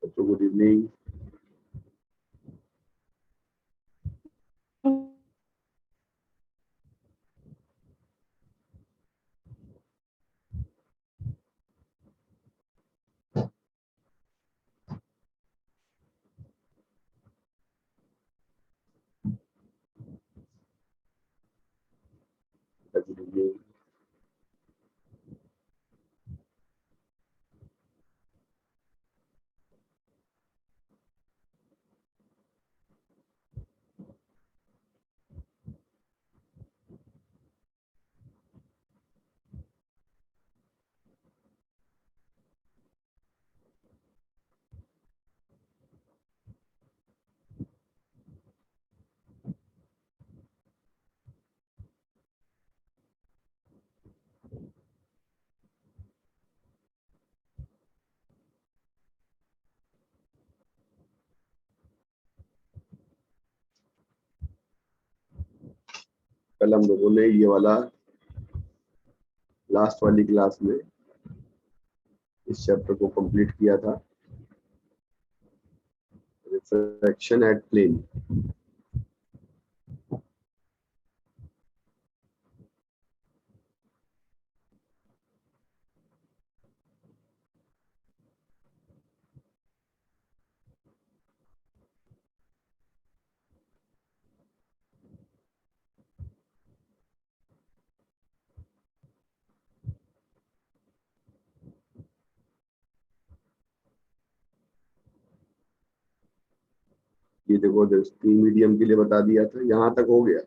बच्चों good evening. Good evening. कल हम लोगों ने ये वाला लास्ट वाली क्लास में इस चैप्टर को कंप्लीट किया था, रिफ्रैक्शन एट प्लेन। ये देखो तीन मीडियम के लिए बता दिया था, यहां तक हो गया।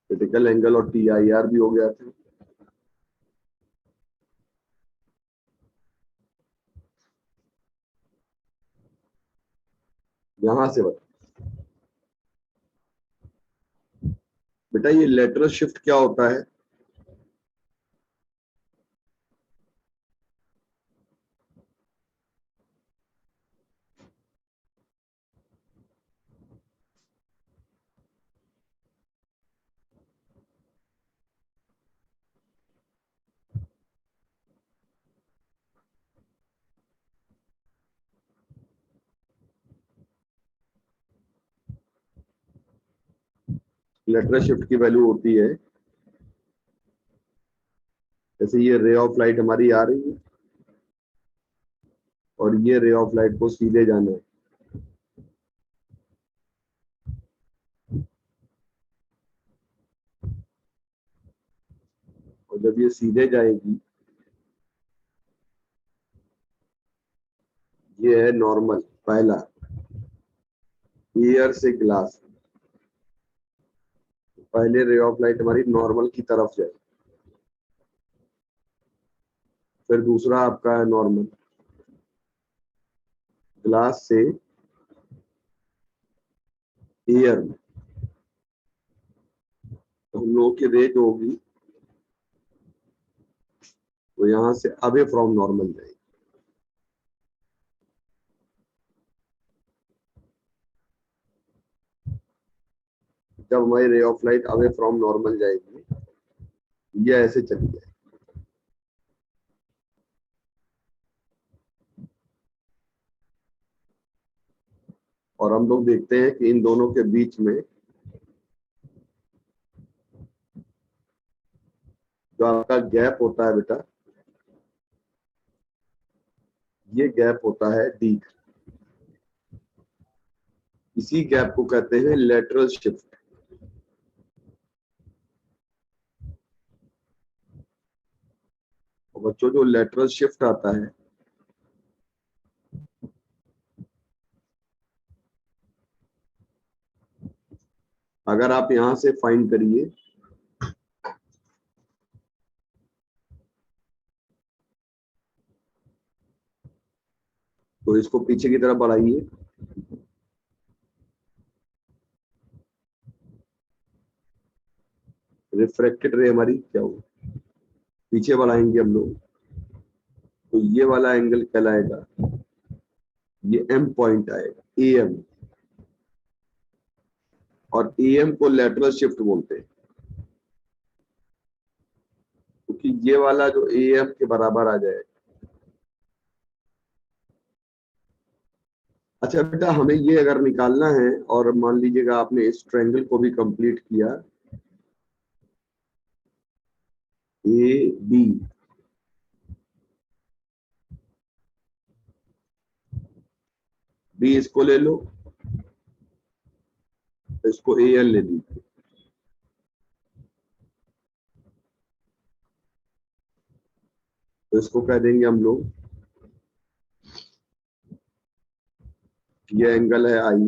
क्रिटिकल एंगल और TIR भी हो गया था। यहां से बता बेटा, ये लेटरल शिफ्ट क्या होता है? लेटरल शिफ्ट की वैल्यू होती है, जैसे ये रे ऑफ लाइट हमारी आ रही है और ये रे ऑफ लाइट को सीधे जाना है। और जब ये सीधे जाएगी, ये है नॉर्मल पहला, एयर से ग्लास। पहले रे ऑफ लाइट हमारी नॉर्मल की तरफ जाए, फिर दूसरा आपका है नॉर्मल ग्लास से एयर में। तो हम लोगों की रे जो होगी वो यहां से अवे फ्रॉम नॉर्मल जाएगी। जब हमारी रे of light away from normal जाएगी, ये ऐसे चली जाएगी। और हम लोग देखते हैं कि इन दोनों के बीच में जो आपका गैप होता है बेटा, ये गैप होता है डी। इसी गैप को कहते हैं लेटरल शिफ्ट। और बच्चों, जो लेटरल शिफ्ट आता है, अगर आप यहां से फाइंड करिए, तो इसको पीछे की तरफ बढ़ाइए। रिफ्रैक्टेड रे हमारी क्या होगी, पीछे बढ़ाएंगे हम लोग, तो ये वाला एंगल कहलाएगा, ये M पॉइंट आएगा, AM। और AM को लेटरल शिफ्ट बोलते हैं, क्योंकि ये वाला जो AM के बराबर आ जाए। अच्छा बेटा, हमें ये अगर निकालना है और मान लीजिएगा आपने इस ट्रायंगल को भी कंप्लीट किया, AB, B इसको ले लो, इसको AN ले लीजिए। तो इसको कह देंगे हम लोग, ये एंगल है I,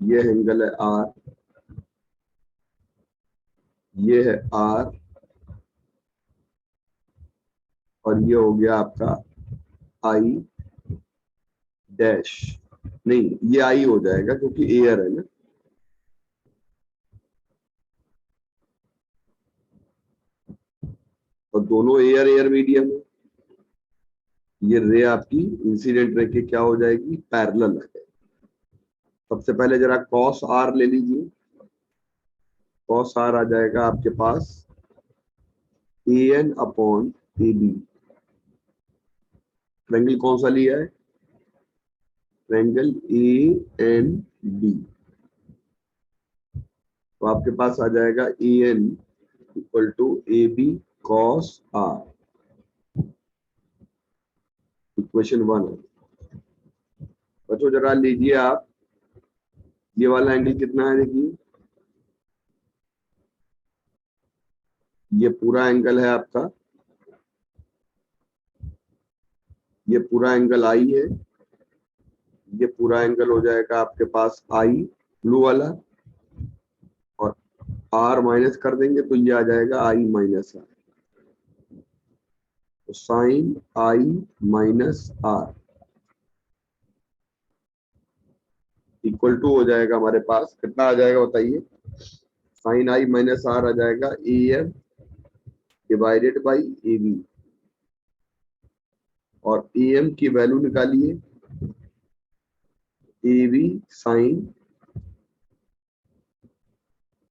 ये एंगल है R, ये है R, और ये हो गया आपका I डैश, नहीं ये I हो जाएगा क्योंकि एयर है ना। और दोनों एयर एयर मीडियम है। ये रे आपकी इंसिडेंट रे के क्या हो जाएगी, पैरेलल आ जाएगी। सबसे पहले जरा कॉस आर ले लीजिए, कॉस आर आ जाएगा आपके पास AN अपॉन AB। ट्रायंगल कौन सा लिया है, ट्रायंगल ANB। तो आपके पास आ जाएगा AN equal to AB cos R, equation 1 है। बच्चों जरा लीजिए आप, ये वाला एंगल कितना है देखिए, ये पूरा एंगल है आपका, ये पूरा एंगल I है, ये पूरा एंगल हो जाएगा आपके पास I ब्लू वाला, और R माइनस कर देंगे तो ये आ जाएगा I माइनस R। तो sine I minus R equal to हो जाएगा हमारे पास, कितना आ जाएगा बताइए, साइन I माइनस R आ जाएगा AM डिवाइडेड बाई AB, और AM की वैल्यू निकालिए, AB sine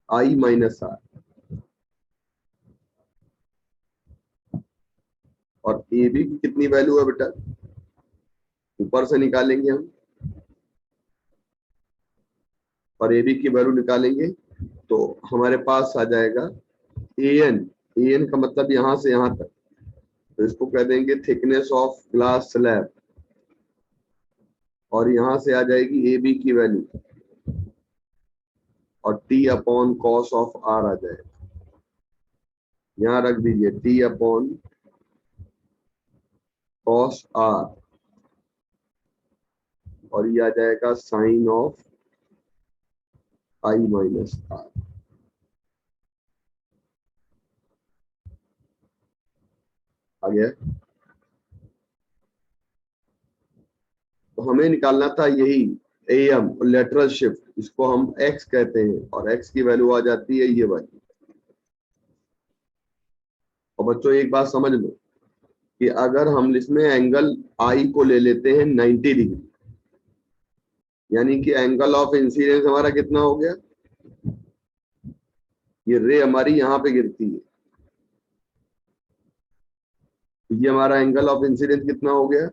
I minus R, और AB की कितनी वैल्यू है बेटा, ऊपर से निकालेंगे हम, और AB की वैल्यू निकालेंगे तो हमारे पास आ जाएगा AN का मतलब यहां से यहां तक, तो इसको कह देंगे थिकनेस ऑफ ग्लास स्लैब, और यहां से आ जाएगी AB की वैल्यू, और T upon cos of R आ जाएगा, यहां रख दीजिए T अपॉन कॉस R, और ये आ जाएगा sine of I minus R। आ गया। तो हमें निकालना था यही AM लेटरल शिफ्ट, इसको हम X कहते हैं, और X की वैल्यू आ जाती है ये वाली। और बच्चों एक बात समझ लो कि अगर हम इसमें एंगल I को ले लेते हैं 90 डिग्री, यानी कि एंगल ऑफ इंसिडेंस हमारा कितना हो गया, ये रे हमारी यहाँ पे गिरती है, तो ये हमारा एंगल ऑफ इंसिडेंस कितना हो गया,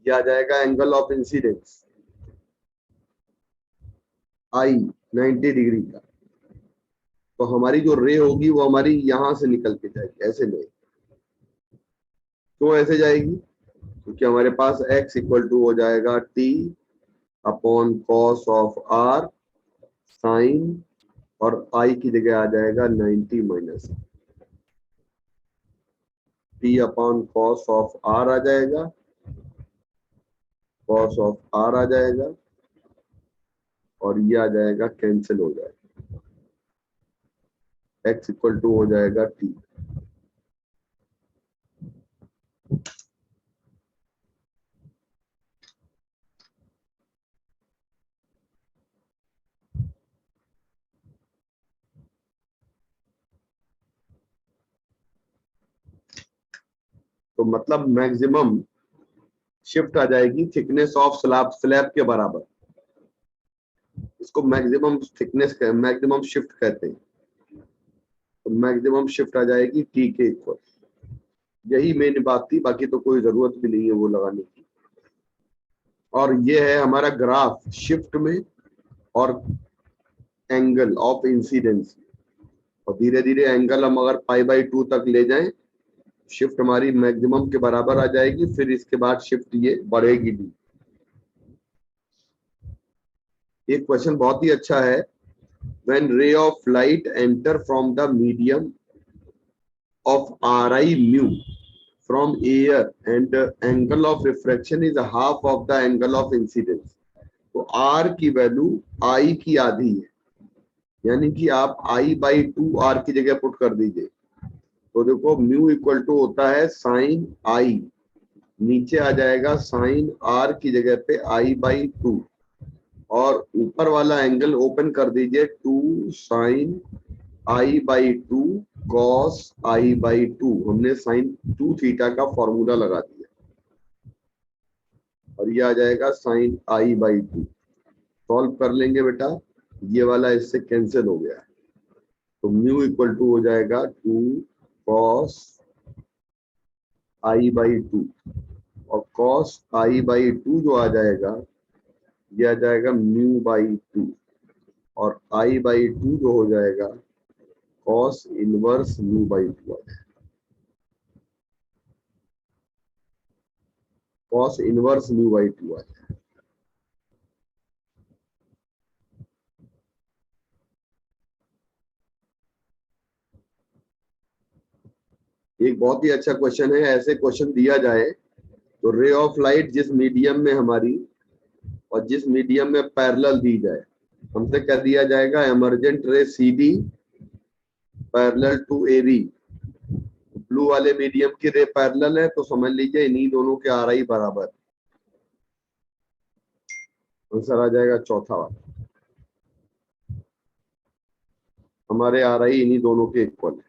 ये आ जाएगा angle of incidence I 90 degree का। तो हमारी जो रे होगी वो हमारी यहां से निकल के जाएगी, ऐसे नहीं, तो ऐसे जाएगी क्योंकि हमारे पास x इक्वल टू हो जाएगा T upon cos of R sine, और I की जगह आ जाएगा 90 minus T upon cos of R आ जाएगा, कॉस ऑफ R आ जाएगा, और ये आ जाएगा कैंसिल हो जाएगा, x इक्वल टू हो जाएगा T। तो मतलब मैक्सिमम शिफ्ट आ जाएगी थिकनेस ऑफ स्लैब स्लैब के बराबर। इसको मैक्सिमम थिकनेस मैक्सिमम शिफ्ट कहते हैं। तो मैक्सिमम शिफ्ट आ जाएगी टी के इक्वल। यही मेन बात थी, बाकी तो कोई जरूरत भी नहीं है वो लगाने की। और ये है हमारा ग्राफ शिफ्ट में और एंगल ऑफ इंसिडेंस। और धीरे धीरे एंगल हम अगर π/2 तक ले जाएं, शिफ्ट हमारी मैक्सिमम के बराबर आ जाएगी। फिर इसके बाद शिफ्ट ये बढ़ेगी भी। एक क्वेश्चन बहुत ही अच्छा है। When ray of light enter from the medium of Ri mu from air and the angle of refraction is half of the angle of incidence, तो R की वैल्यू I की आधी है, यानी कि आप I/2 R की जगह पुट कर दीजिए। तो देखो म्यू इक्वल टू होता है साइन I, नीचे आ जाएगा साइन R की जगह पे I/2, और ऊपर वाला एंगल ओपन कर दीजिए 2 साइन I/2 कॉस I/2। हमने साइन 2 थीटा का फॉर्मूला लगा दिया और ये आ जाएगा साइन I/2। सॉल्व कर लेंगे बेटा, ये वाला इससे कैंसिल हो गया। तो म्यू इक्वल टू हो जाएगा 2 कॉस I/2, और कॉस I/2 जो आ जाएगा ये आ जाएगा μ/2, और I/2 जो हो जाएगा कॉस इनवर्स μ/2 आ जाएगा। कॉस इनवर्स μ/2 आ जाएगा। एक बहुत ही अच्छा क्वेश्चन है। ऐसे क्वेश्चन दिया जाए तो रे ऑफ लाइट जिस मीडियम में हमारी और जिस मीडियम में पैरेलल दी जाए, हमसे क्या दिया जाएगा, emergent ray CD parallel to AB। Blue वाले मीडियम की रे पैरेलल है, तो समझ लीजिए इन्हीं दोनों के RI बराबर। आंसर आ जाएगा चौथा वाला। हमारे RI इन्हीं दोनों के इक्वल है।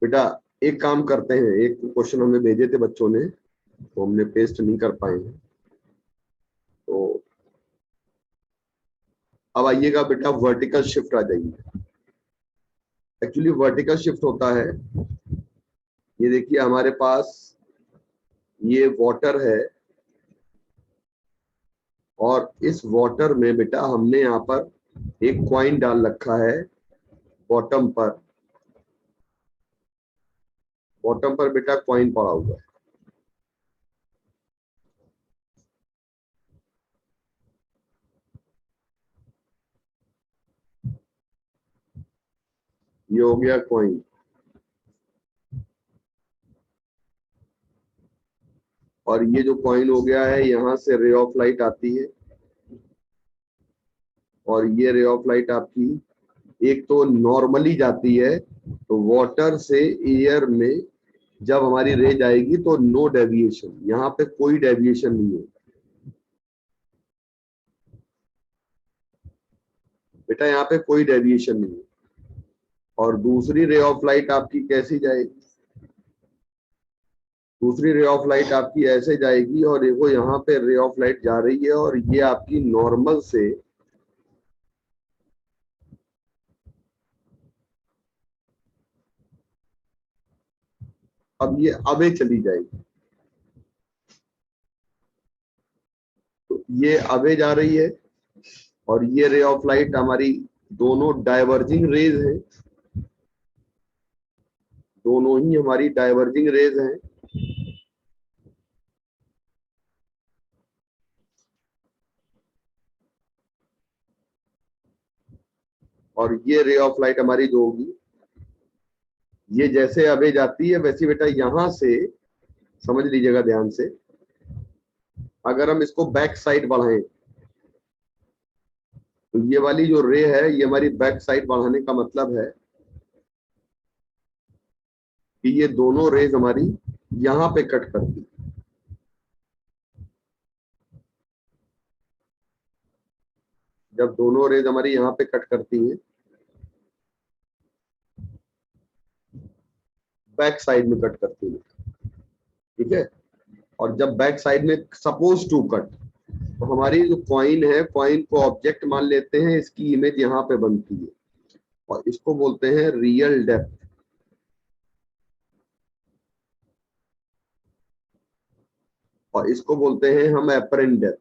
बेटा एक काम करते हैं, एक क्वेश्चन हमें भेजे थे बच्चों ने, तो हमने पेस्ट नहीं कर पाए हैं। तो अब आइएगा बेटा, वर्टिकल शिफ्ट आ जाइए। एक्चुअली वर्टिकल शिफ्ट होता है, ये देखिए हमारे पास ये वाटर है, और इस वाटर में बेटा हमने यहाँ पर एक कॉइन डाल रखा है बॉटम पर। बॉटम पर बेटा कॉइन पड़ा हुआ है। ये हो गया कॉइन, और ये जो कॉइन हो गया है, यहाँ से रे ऑफ लाइट आती है, और ये रे ऑफ लाइट आपकी एक तो नॉर्मली जाती है, तो वाटर से एयर में जब हमारी रे जाएगी तो नो डेविएशन, यहाँ पे कोई डेविएशन नहीं है बेटा, यहाँ पे कोई डेविएशन नहीं है। और दूसरी रे ऑफ लाइट आपकी कैसी जाएगी, दूसरी रे ऑफ लाइट आपकी ऐसे जाएगी, और देखो यहाँ पे रे ऑफ लाइट जा रही है, और ये आपकी नॉर्मल से अब ये अवे चली जाएगी, तो ये अवे जा रही है, और ये रे ऑफ लाइट हमारी दोनों डाइवर्जिंग रेज हैं, दोनों ही हमारी डाइवर्जिंग रेज हैं। और ये रे ऑफ लाइट हमारी जो होगी, ये जैसे अवे जाती है वैसे बेटा यहां से समझ लीजिएगा ध्यान से, अगर हम इसको बैक साइड बढ़ाएं तो ये वाली जो रे है ये हमारी बैक साइड बढ़ाने का मतलब है कि ये दोनों रेज हमारी यहां पे कट करती, जब दोनों रेज हमारी यहां पे कट करती हैं, बैक साइड में कट करती है, ठीक है। और जब बैक साइड में सपोज टू कट, तो हमारी जो कॉइन है, कॉइन को ऑब्जेक्ट मान लेते हैं, इसकी इमेज यहाँ पे बनती है, और इसको बोलते हैं रियल डेप्थ, और इसको बोलते हैं हम एपरेंट डेप्थ।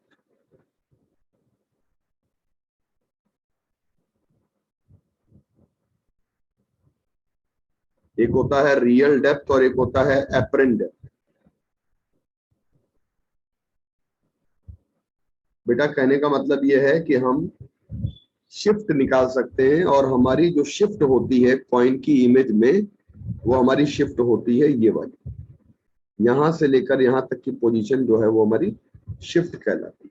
एक होता है रियल डेप्थ और एक होता है एपरेंट डेप्थ। बेटा कहने का मतलब यह है कि हम शिफ्ट निकाल सकते हैं, और हमारी जो शिफ्ट होती है कॉइन की इमेज में, वो हमारी शिफ्ट होती है ये वाली, यहां से लेकर यहां तक की पोजीशन जो है वो हमारी शिफ्ट कहलाती है।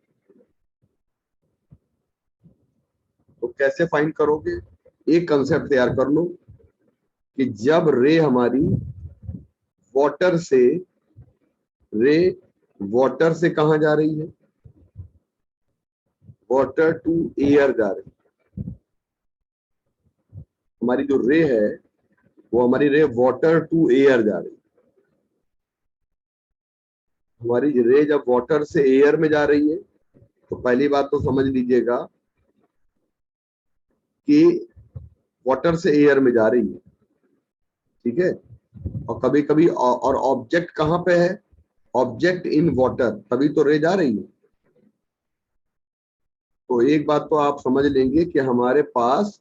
तो कैसे फाइंड करोगे? एक कंसेप्ट तैयार कर लो कि जब रे हमारी वाटर से, रे वाटर से कहां जा रही है, वाटर टू एयर जा रही है, हमारी जो रे है वो हमारी रे वाटर टू एयर जा रही है। हमारी रे जब वाटर से एयर में जा रही है, तो पहली बात तो समझ लीजिएगा कि वाटर से एयर में जा रही है, ठीक है। और कभी कभी और ऑब्जेक्ट कहां पे है, ऑब्जेक्ट इन वाटर, तभी तो रे जा रही है। तो एक बात तो आप समझ लेंगे कि हमारे पास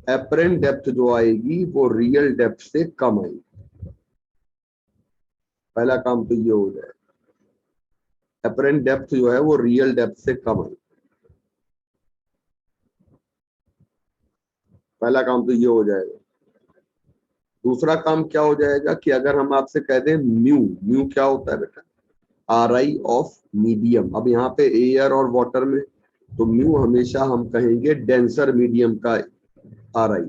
एपरेंट डेप्थ जो आएगी वो रियल डेप्थ से कम आएगी। पहला काम तो ये हो जाए, एपरेंट डेप्थ जो है वो रियल डेप्थ से कम आएगी, पहला काम तो ये हो जाएगा। दूसरा काम क्या हो जाएगा कि अगर हम आपसे कह दें म्यू, म्यू क्या होता है बेटा, आर आई ऑफ मीडियम। अब यहाँ पे एयर और वाटर में, तो म्यू हमेशा हम कहेंगे डेंसर मीडियम का आर आई,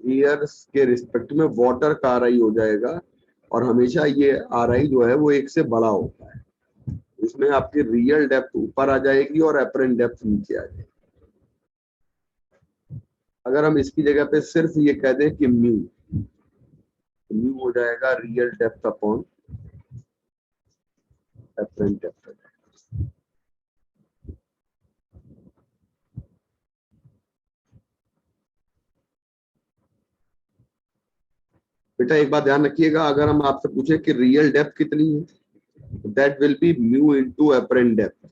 एयर के रिस्पेक्ट में वाटर का आर आई हो जाएगा, और हमेशा ये आर आई जो है वो एक से बड़ा होता है। इसमें आपकी रियल डेप्थ ऊपर आ जाएगी और एपरेंट डेप्थ नीचे आ जाएगी। अगर हम इसकी जगह पे सिर्फ ये कह दें कि म्यू, म्यू हो जाएगा real depth upon apparent depth. बेटा एक बात ध्यान रखिएगा, अगर हम आपसे पूछे कि रियल डेप्थ कितनी है, that will be mu into apparent depth.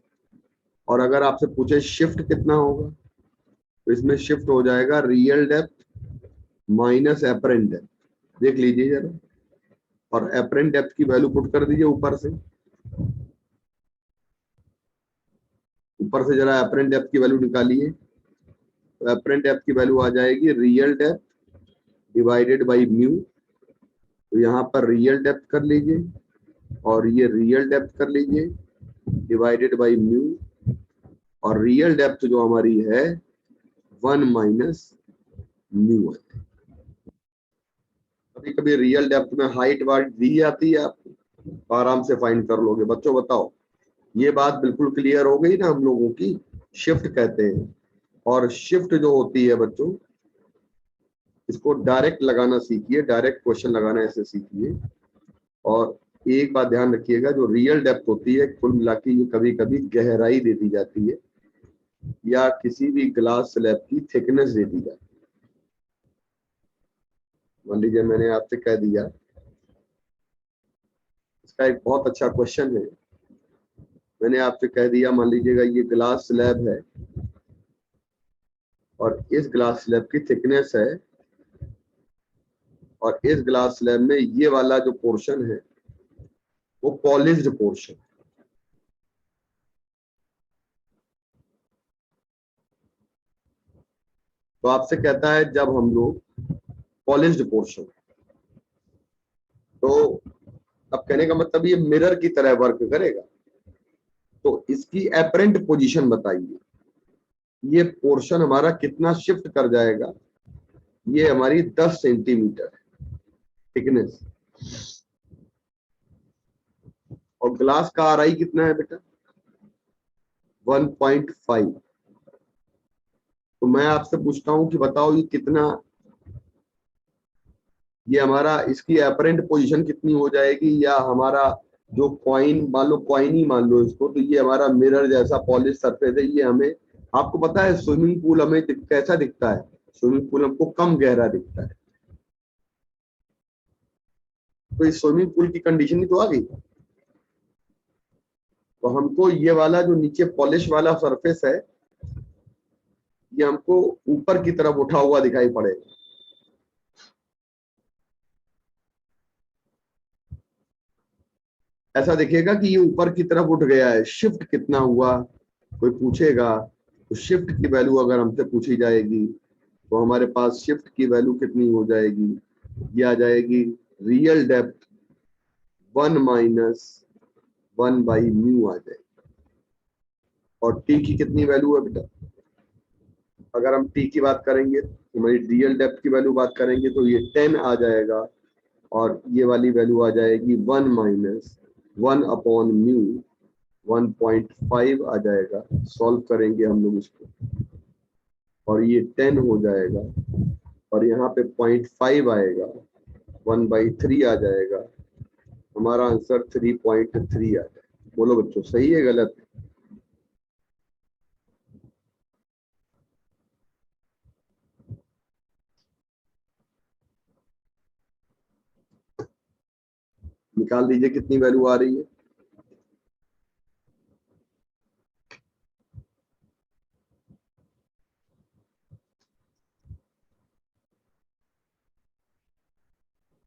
और अगर आपसे पूछे शिफ्ट कितना होगा, तो इसमें शिफ्ट हो जाएगा real depth minus apparent depth. देख लीजिए जरा, और एपरेंट डेप्थ की वैल्यू पुट कर दीजिए ऊपर से, ऊपर से जरा एपरेंट डेप्थ की वैल्यू निकालिए। तो एपरेंट डेप्थ की वैल्यू आ जाएगी real depth divided by mu. तो यहाँ पर रियल डेप्थ कर लीजिए, और ये रियल डेप्थ कर लीजिए डिवाइडेड बाई म्यू, और रियल डेप्थ जो हमारी है 1 माइनस म्यू है। कभी कभी रियल डेप्थ में हाइट वाइट दी जाती है आपको, तो आराम से फाइंड कर लोगे। बच्चों बताओ, ये बात बिल्कुल क्लियर हो गई ना हम लोगों की? शिफ्ट कहते हैं, और शिफ्ट जो होती है बच्चों, इसको डायरेक्ट लगाना सीखिए, डायरेक्ट क्वेश्चन लगाना ऐसे सीखिए। और एक बात ध्यान रखिएगा, जो रियल डेप्थ होती है कुल मिला के ये कभी कभी गहराई दे दी जाती है, या किसी भी ग्लास स्लैब की थिकनेस दे दी जाती है। मान लीजिए मैंने आपसे कह दिया इसका एक बहुत अच्छा क्वेश्चन है। मैंने आपसे कह दिया, मान लीजिएगा ये ग्लास स्लैब है और इस ग्लास स्लैब की थिकनेस है और इस ग्लास स्लैब में ये वाला जो पोर्शन है वो पॉलिश्ड पोर्शन। तो आपसे कहता है जब हम लोग पॉलिश्ड पोर्शन, तो अब कहने का मतलब ये मिरर की तरह वर्क करेगा। तो इसकी एपरेंट पोजीशन बताइए, ये पोर्शन हमारा कितना शिफ्ट कर जाएगा। ये हमारी 10 सेंटीमीटर थिकनेस और ग्लास का आरआई कितना है बेटा, 1.5। तो मैं आपसे पूछता हूं कि बताओ ये कितना, ये हमारा इसकी एपरेंट पोजीशन कितनी हो जाएगी, या हमारा जो कॉइन, मान लो कॉइन ही मान लो इसको, तो ये हमारा मिरर जैसा पॉलिश सरफेस है। ये हमें, आपको पता है स्विमिंग पूल हमें कैसा दिखता है, स्विमिंग पूल हमको कम गहरा दिखता है। तो इस स्विमिंग पूल की कंडीशन ही तो आ गई। तो हमको ये वाला जो नीचे पॉलिश वाला सरफेस है, ये हमको ऊपर की तरफ उठा हुआ दिखाई पड़ेगा। ऐसा दिखेगा कि ये ऊपर की तरफ उठ गया है। शिफ्ट कितना हुआ कोई पूछेगा, तो शिफ्ट की वैल्यू अगर हमसे पूछी जाएगी तो हमारे पास शिफ्ट की वैल्यू कितनी हो जाएगी, ये आ जाएगी रियल डेप्थ 1 माइनस 1/μ आ जाएगी। और टी की कितनी वैल्यू है बेटा, अगर हम टी की बात करेंगे, हमारी रियल डेप्थ की वैल्यू बात करेंगे, तो ये 10 आ जाएगा और ये वाली वैल्यू आ जाएगी 1 माइनस 1/μ 1.5 आ जाएगा। सॉल्व करेंगे हम लोग इसको और ये 10 हो जाएगा और यहाँ पे 0.5 आएगा, 1/3 आ जाएगा। हमारा आंसर 3.3 आ जाएगा। बोलो बच्चों, सही है गलत? निकाल दीजिए कितनी वैल्यू आ रही है।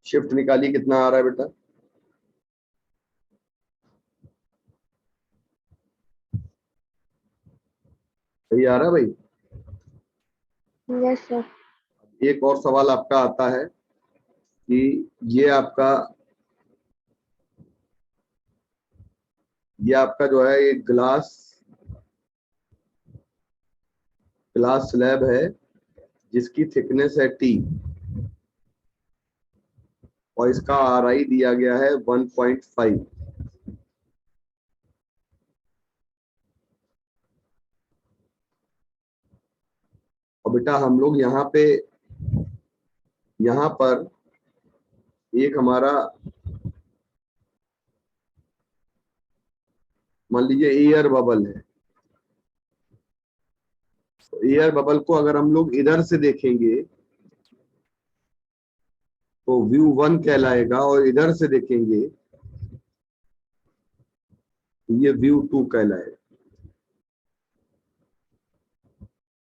शिफ्ट निकालिए, कितना आ रहा है बेटा? सही आ रहा है भाई? Yes sir. एक और सवाल आपका आता है कि ये आपका जो है एक ग्लास स्लैब है जिसकी थिकनेस है टी और इसका आरआई दिया गया है 1.5। और बेटा हम लोग यहाँ पर एक हमारा, मान लीजिए एयर बबल है। तो एयर बबल को अगर हम लोग इधर से देखेंगे तो व्यू 1 कहलाएगा और इधर से देखेंगे तो ये व्यू 2 कहलाएगा।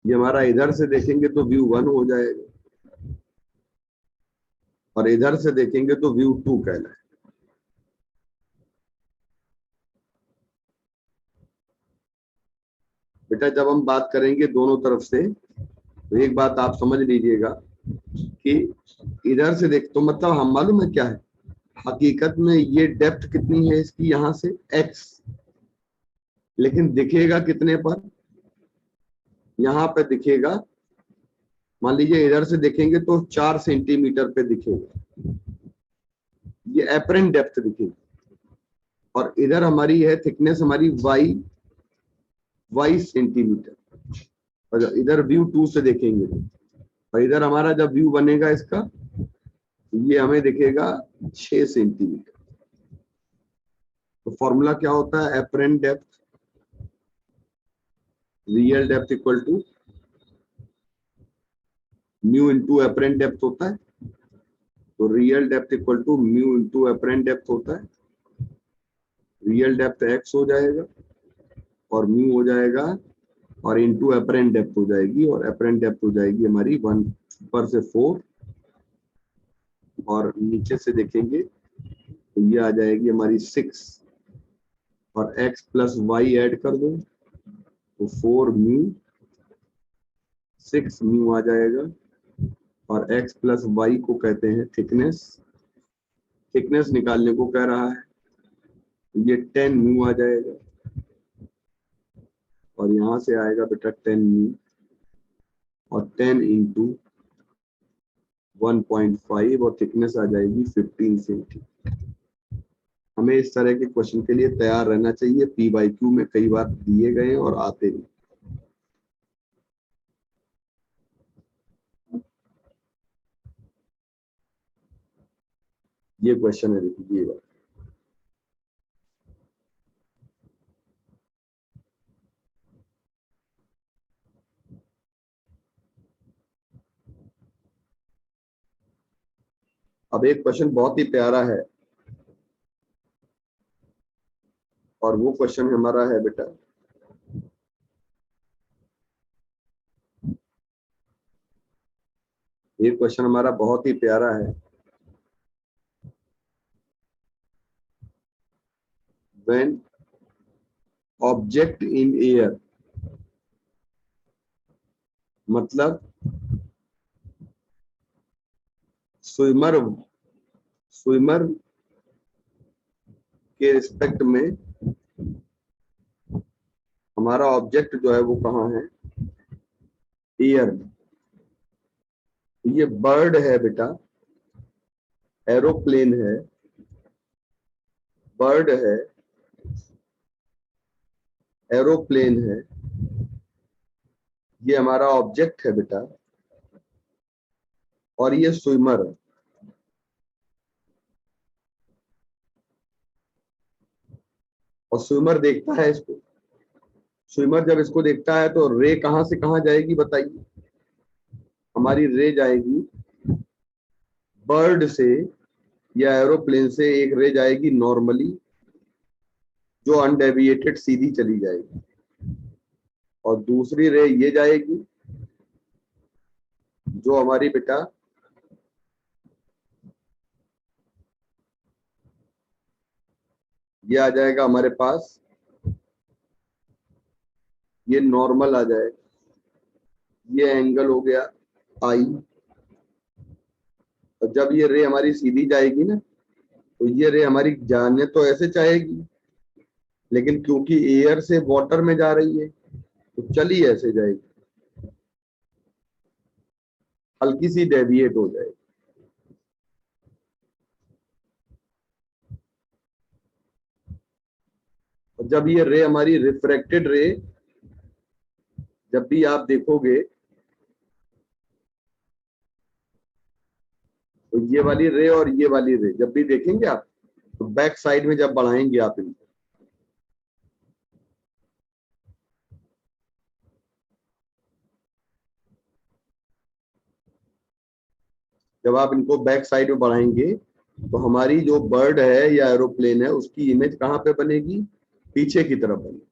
ये हमारा इधर से देखेंगे तो व्यू 1 हो जाएगा और इधर से देखेंगे तो व्यू 2 कहलाएगा। बेटा जब हम बात करेंगे दोनों तरफ से, तो एक बात आप समझ लीजिएगा कि इधर से देख, तो मतलब हम मालूम है क्या है, हकीकत में ये डेप्थ कितनी है इसकी, यहां से x, लेकिन दिखेगा कितने पर, यहाँ पे दिखेगा, मान लीजिए इधर से देखेंगे तो 4 सेंटीमीटर पे दिखेगा, ये एपरेंट डेप्थ दिखेगी। और इधर हमारी है थिकनेस हमारी y सेंटीमीटर, और इधर व्यू 2 से देखेंगे और इधर हमारा जब व्यू बनेगा इसका, ये हमें दिखेगा 6 सेंटीमीटर। तो फॉर्मूला क्या होता है, apparent depth real depth equal to mu into apparent depth होता है। तो real depth equal to mu into apparent depth होता है। रियल डेप्थ x हो जाएगा और म्यू हो जाएगा और इनटू अपरेंट डेप्थ हो जाएगी, और अपरेंट डेप्थ हो जाएगी हमारी 1 ऊपर से 4 और नीचे से देखेंगे तो ये आ जाएगी हमारी 6 और x प्लस वाई ऐड कर दो तो 4 म्यू 6 म्यू आ जाएगा, और x प्लस वाई को कहते हैं थिकनेस। थिकनेस निकालने को कह रहा है, तो ये 10 म्यू आ जाएगा और यहां से आएगा बेटा 10 म्यू और 10 इंटू 1.5 और थिकनेस आ जाएगी 15 सेंटीमीटर। हमें इस तरह के क्वेश्चन के लिए तैयार रहना चाहिए, पी बाई क्यू में कई बार दिए गए और आते भी। ये क्वेश्चन है, देखिए ये बात। अब एक क्वेश्चन बहुत ही प्यारा है और वो क्वेश्चन हमारा है बेटा, ये क्वेश्चन हमारा बहुत ही प्यारा है। When object in air, मतलब स्विमर स्विमर के रिस्पेक्ट में हमारा ऑब्जेक्ट जो है वो कहाँ है, एयर में। ये बर्ड है बेटा, एरोप्लेन है, बर्ड है, एरोप्लेन है, ये हमारा ऑब्जेक्ट है बेटा, और ये स्विमर है। और स्विमर देखता है इसको, स्विमर जब इसको देखता है तो रे कहां से कहां जाएगी बताइए। हमारी रे जाएगी बर्ड से या एरोप्लेन से, एक रे जाएगी नॉर्मली जो अनडेविएटेड सीधी चली जाएगी, और दूसरी रे ये जाएगी जो हमारी बेटा ये आ जाएगा हमारे पास, ये नॉर्मल आ जाएगा, ये एंगल हो गया आई। और जब ये रे हमारी सीधी जाएगी ना तो ये रे हमारी जाने तो ऐसे चाहेगी, लेकिन क्योंकि एयर से वाटर में जा रही है तो चली ऐसे जाएगी, हल्की सी डेविएट हो जाएगी। और जब ये रे हमारी रिफ्रैक्टेड रे, जब भी आप देखोगे तो ये वाली रे और ये वाली रे जब भी देखेंगे आप तो बैक साइड में जब बढ़ाएंगे आप इनको, जब आप इनको बैक साइड में बढ़ाएंगे तो हमारी जो बर्ड है या एरोप्लेन है उसकी इमेज कहां पे बनेगी, पीछे की तरफ बनेगी।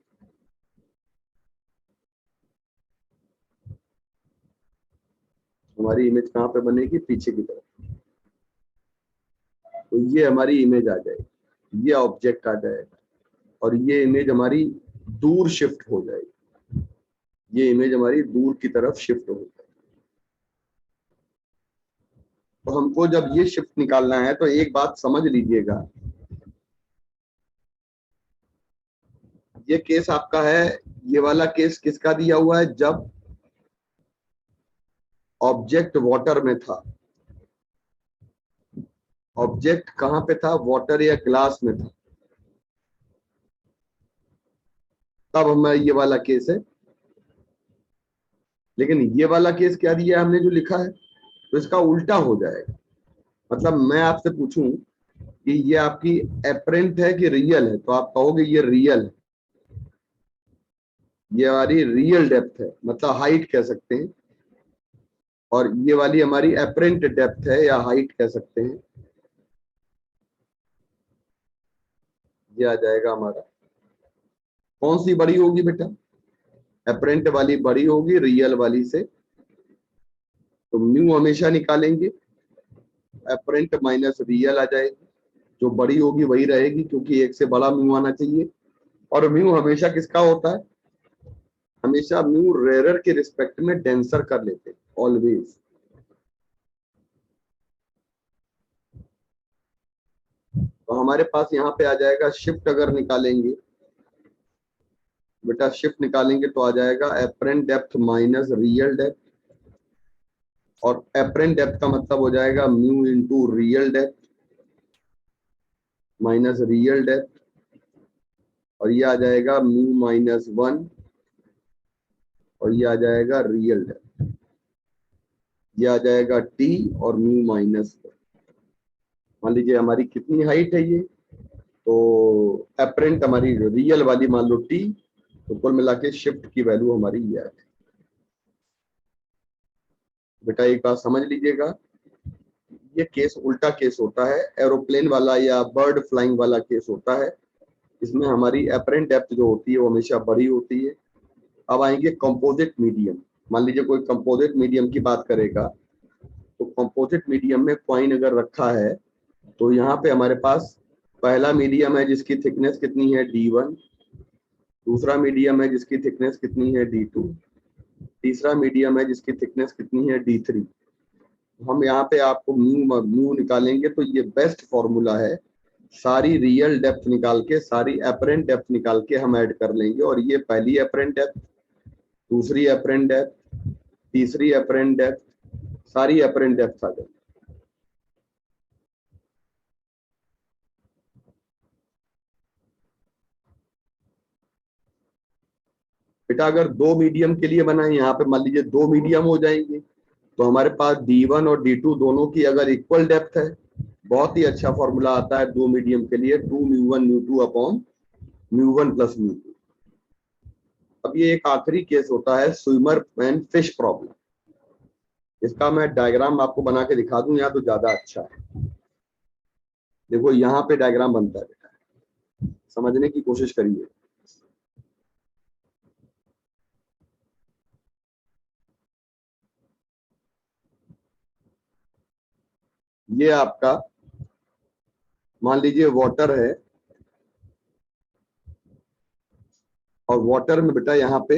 हमारी इमेज कहां पे बनेगी, पीछे की तरफ। तो ये हमारी इमेज आ जाएगी, ये ऑब्जेक्ट आ जाएगा और ये इमेज हमारी दूर शिफ्ट हो जाएगी, ये इमेज हमारी दूर की तरफ शिफ्ट हो जाएगी। तो हमको जब ये शिफ्ट निकालना है तो एक बात समझ लीजिएगा, ये केस आपका है, ये वाला केस किसका दिया हुआ है, जब ऑब्जेक्ट वाटर में था। ऑब्जेक्ट कहां पे था, वाटर या ग्लास में था, तब हमारा ये वाला केस है। लेकिन ये वाला केस क्या दिया है हमने जो लिखा है, तो इसका उल्टा हो जाएगा। मतलब मैं आपसे पूछूं कि ये आपकी एपरेंट है कि रियल है, तो आप कहोगे ये रियल है, ये हमारी रियल डेप्थ है, मतलब हाइट कह सकते हैं, और ये वाली हमारी एपरेंट डेप्थ है या हाइट कह सकते हैं। ये आ जाएगा हमारा, कौन सी बड़ी होगी बेटा, एपरेंट वाली बड़ी होगी रियल वाली से, तो म्यू हमेशा निकालेंगे, एपरेंट माइनस रियल आ जाएगी, जो बड़ी होगी वही रहेगी क्योंकि एक से बड़ा म्यू आना चाहिए। और म्यू हमेशा किसका होता है, हमेशा म्यू रेयर के रिस्पेक्ट में डेंसर कर लेते हैं ऑलवेज। तो हमारे पास यहाँ पे आ जाएगा शिफ्ट, अगर निकालेंगे बेटा, शिफ्ट निकालेंगे तो आ जाएगा apparent depth minus real depth, और एपरेंट डेप्थ का मतलब हो जाएगा mu into real depth minus real depth, और ये आ जाएगा म्यू माइनस 1, और ये आ जाएगा रियल डेप्थ, ये आ जाएगा टी और म्यू माइनस। मान लीजिए हमारी कितनी हाइट है ये, तो एपरेंट हमारी रियल वाली मान लो टी, तो कुल मिला के शिफ्ट की वैल्यू हमारी ये है। बेटा एक बात समझ लीजिएगा, ये केस उल्टा केस होता है, एरोप्लेन वाला या बर्ड फ्लाइंग वाला केस होता है, इसमें हमारी एपरेंट डेप्थ जो होती है वो हमेशा बड़ी होती है। अब आएंगे कंपोजिट मीडियम, मान लीजिए कोई कंपोजिट मीडियम की बात करेगा, तो कंपोजिट मीडियम में कॉइन अगर रखा है, तो यहाँ पे हमारे पास पहला मीडियम है जिसकी थिकनेस कितनी है D1, दूसरा मीडियम है जिसकी थिकनेस कितनी है D2, तीसरा मीडियम है जिसकी थिकनेस कितनी है D3। हम यहाँ पे आपको म्यू निकालेंगे, तो ये बेस्ट फॉर्मूला है, सारी रियल डेप्थ निकाल के सारी एपरेंट डेप्थ निकाल के हम ऐड कर लेंगे, और ये पहली एपरेंट डेप्थ, दूसरी एपरेंट डेप्थ, तीसरी एपरेंट डेप्थ, सारी एपरेंट डेप्थ आ जाएगी। बेटा अगर दो मीडियम के लिए बनाए, यहाँ पे मान लीजिए दो मीडियम हो जाएंगे, तो हमारे पास D1 और D2 दोनों की अगर इक्वल डेप्थ है, बहुत ही अच्छा फॉर्मूला आता है दो मीडियम के लिए, 2 μ1 μ2 अपॉन μ1 प्लस μ2। अब ये एक आखिरी केस होता है स्विमर एंड फिश प्रॉब्लम, इसका मैं डायग्राम आपको बना के दिखा दूं यहाँ तो ज्यादा अच्छा है। देखो यहाँ पे डायग्राम बनता है बेटा, समझने की कोशिश करिए। ये आपका मान लीजिए वाटर है, और वाटर में बेटा यहाँ पे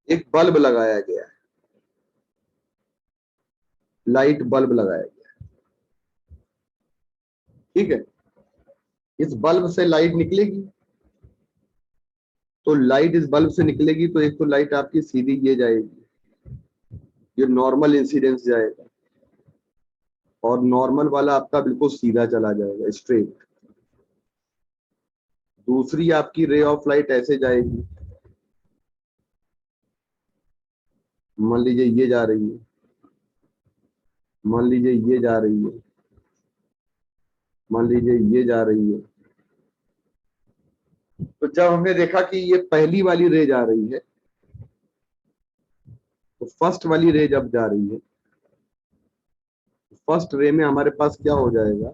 एक बल्ब लगाया गया है, लाइट बल्ब लगाया गया है, ठीक है। इस बल्ब से लाइट निकलेगी, तो लाइट इस बल्ब से निकलेगी, तो एक तो लाइट आपकी सीधी ये जाएगी, ये नॉर्मल इंसिडेंस जाएगा, और नॉर्मल वाला आपका बिल्कुल सीधा चला जाएगा स्ट्रेट। दूसरी आपकी रे ऑफ लाइट ऐसे जाएगी, मान लीजिए ये जा रही है, मान लीजिए ये जा रही है, मान लीजिए ये जा रही है। तो जब हमने देखा कि ये पहली वाली रे जा रही है, तो फर्स्ट वाली रे जब जा रही है, फर्स्ट रे में हमारे पास क्या हो जाएगा,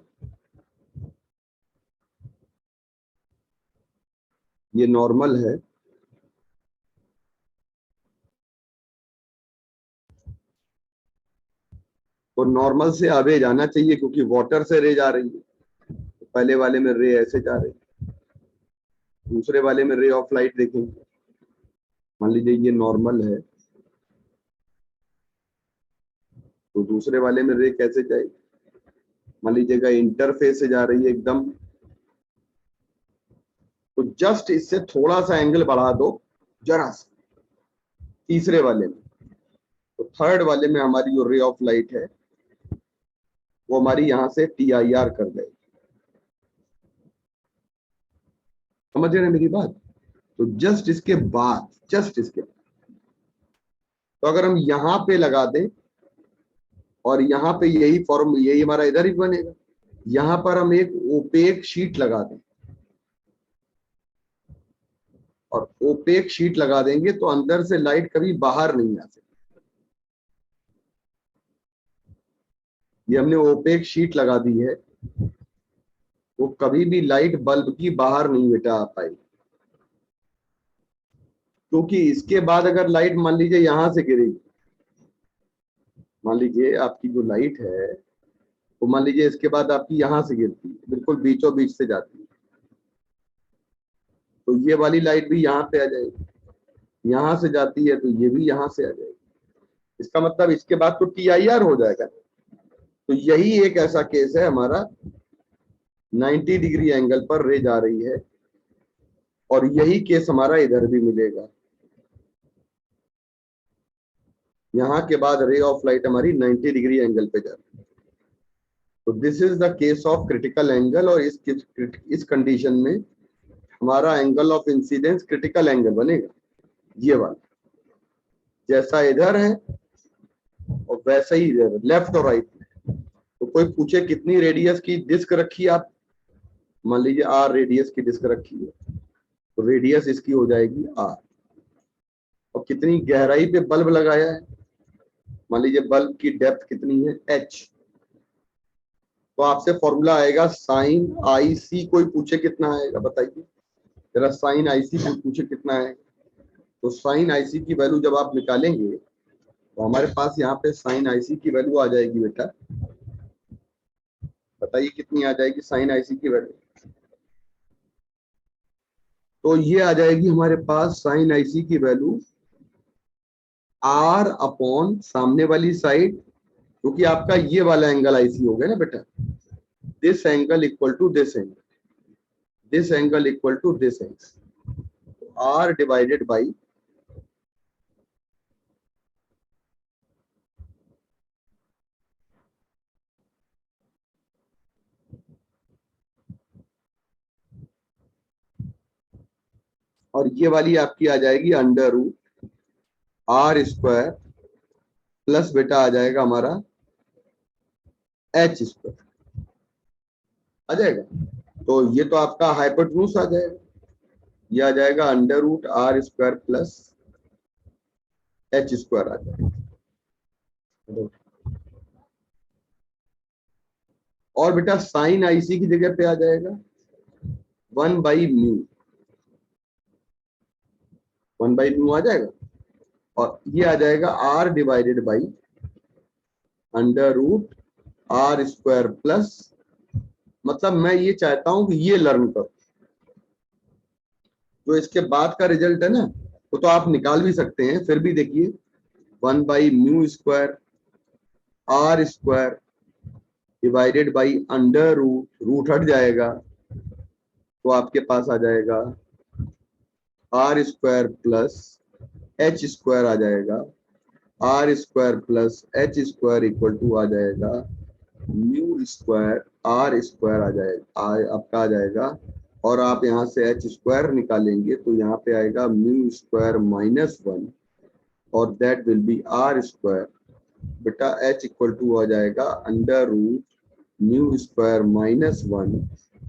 ये नॉर्मल है, तो नॉर्मल से अवे जाना चाहिए क्योंकि वाटर से रे जा रही है, तो पहले वाले में रे ऐसे जा रही है, दूसरे वाले में रे ऑफ लाइट देखेंगे, मान लीजिए ये नॉर्मल है, तो दूसरे वाले में रे कैसे जाएगी, मान लीजिएगा इंटरफेस से जा रही है एकदम, तो जस्ट इससे थोड़ा सा एंगल बढ़ा दो, जरा सा, तीसरे वाले में, तो थर्ड वाले में हमारी जो रे ऑफ लाइट है वो हमारी यहां से TIR कर जाएगी। समझ रहे हैं मेरी बात? तो जस्ट इसके बाद, तो अगर हम यहां पे लगा दें, और यहां पे यही फॉर्म, यही हमारा इधर ही बनेगा, यहां पर हम एक ओपेक शीट लगा दें, और ओपेक शीट लगा देंगे तो अंदर से लाइट कभी बाहर नहीं आ सकती। ये हमने ओपेक शीट लगा दी है, वो कभी भी लाइट बल्ब की बाहर नहीं बेटा आ पाएगी, क्योंकि इसके बाद अगर लाइट मान लीजिए यहां से गिरेगी, मान लीजिए आपकी जो लाइट है वो मान लीजिए इसके बाद आपकी यहां से गिरती है, बिल्कुल बीचों बीच से जाती है, तो ये वाली लाइट भी यहाँ पे आ जाएगी, यहां से जाती है तो ये भी यहां से आ जाएगी। इसका मतलब इसके बाद तो TIR हो जाएगा। तो यही एक ऐसा केस है हमारा 90 डिग्री एंगल पर रे जा रही है, और यही केस हमारा इधर भी मिलेगा। यहाँ के बाद रे ऑफ लाइट हमारी 90 डिग्री एंगल पे जा रही है। तो this is the case of critical angle, और इस कंडीशन में हमारा angle of incidence critical angle बनेगा, ये वाला जैसा इधर है और वैसा ही इधर, लेफ्ट और राइट में। तो कोई पूछे कितनी रेडियस की डिस्क रखी आप, मान लीजिए R रेडियस की डिस्क रखी है, तो रेडियस इसकी हो जाएगी R। और कितनी गहराई पे बल्ब लगाया है, मान लीजिए बल्ब की डेप्थ कितनी है H, तो आपसे फॉर्मूला आएगा साइन IC। कोई पूछे कितना आएगा बताइए जरा, साइन IC कोई पूछे कितना आएगा, तो साइन IC की वैल्यू जब आप निकालेंगे तो हमारे पास यहाँ पे साइन IC की वैल्यू आ जाएगी बेटा, बताइए कितनी आ जाएगी साइन IC की वैल्यू। तो ये आ जाएगी हमारे पास साइन IC की वैल्यू R अपॉन सामने वाली साइड, क्योंकि आपका ये वाला एंगल IC हो गया ना बेटा, this angle equal to this angle, this angle equal to this angle, R divided by और ये वाली आपकी आ जाएगी under root R square plus बेटा आ जाएगा हमारा H स्क्वायर आ जाएगा। तो ये तो आपका हाइपोटेन्यूज आ जाएगा, ये आ जाएगा under root R square plus H square आ जाएगा। और बेटा साइन IC की जगह पे आ जाएगा 1/μ, 1/μ आ जाएगा, और ये आ जाएगा R divided by under root R square plus, मतलब मैं ये चाहता हूं कि ये लर्न करो, जो इसके बाद का रिजल्ट है ना वो तो आप निकाल भी सकते हैं, फिर भी देखिए 1/μ square R square divided by under root, root हट जाएगा तो आपके पास आ जाएगा R square plus H square आ जाएगा, R square plus H square equal to आ जाएगा म्यू स्क्वायर R स्क्वायर आ जाएगा, आपका आ जाएगा। और आप यहाँ से H स्क्वायर निकालेंगे तो यहाँ पे आएगा म्यू स्क्वायर -1, और that will be R square. बेटा H इक्वल टू आ जाएगा अंडर रूट म्यू स्क्वायर -1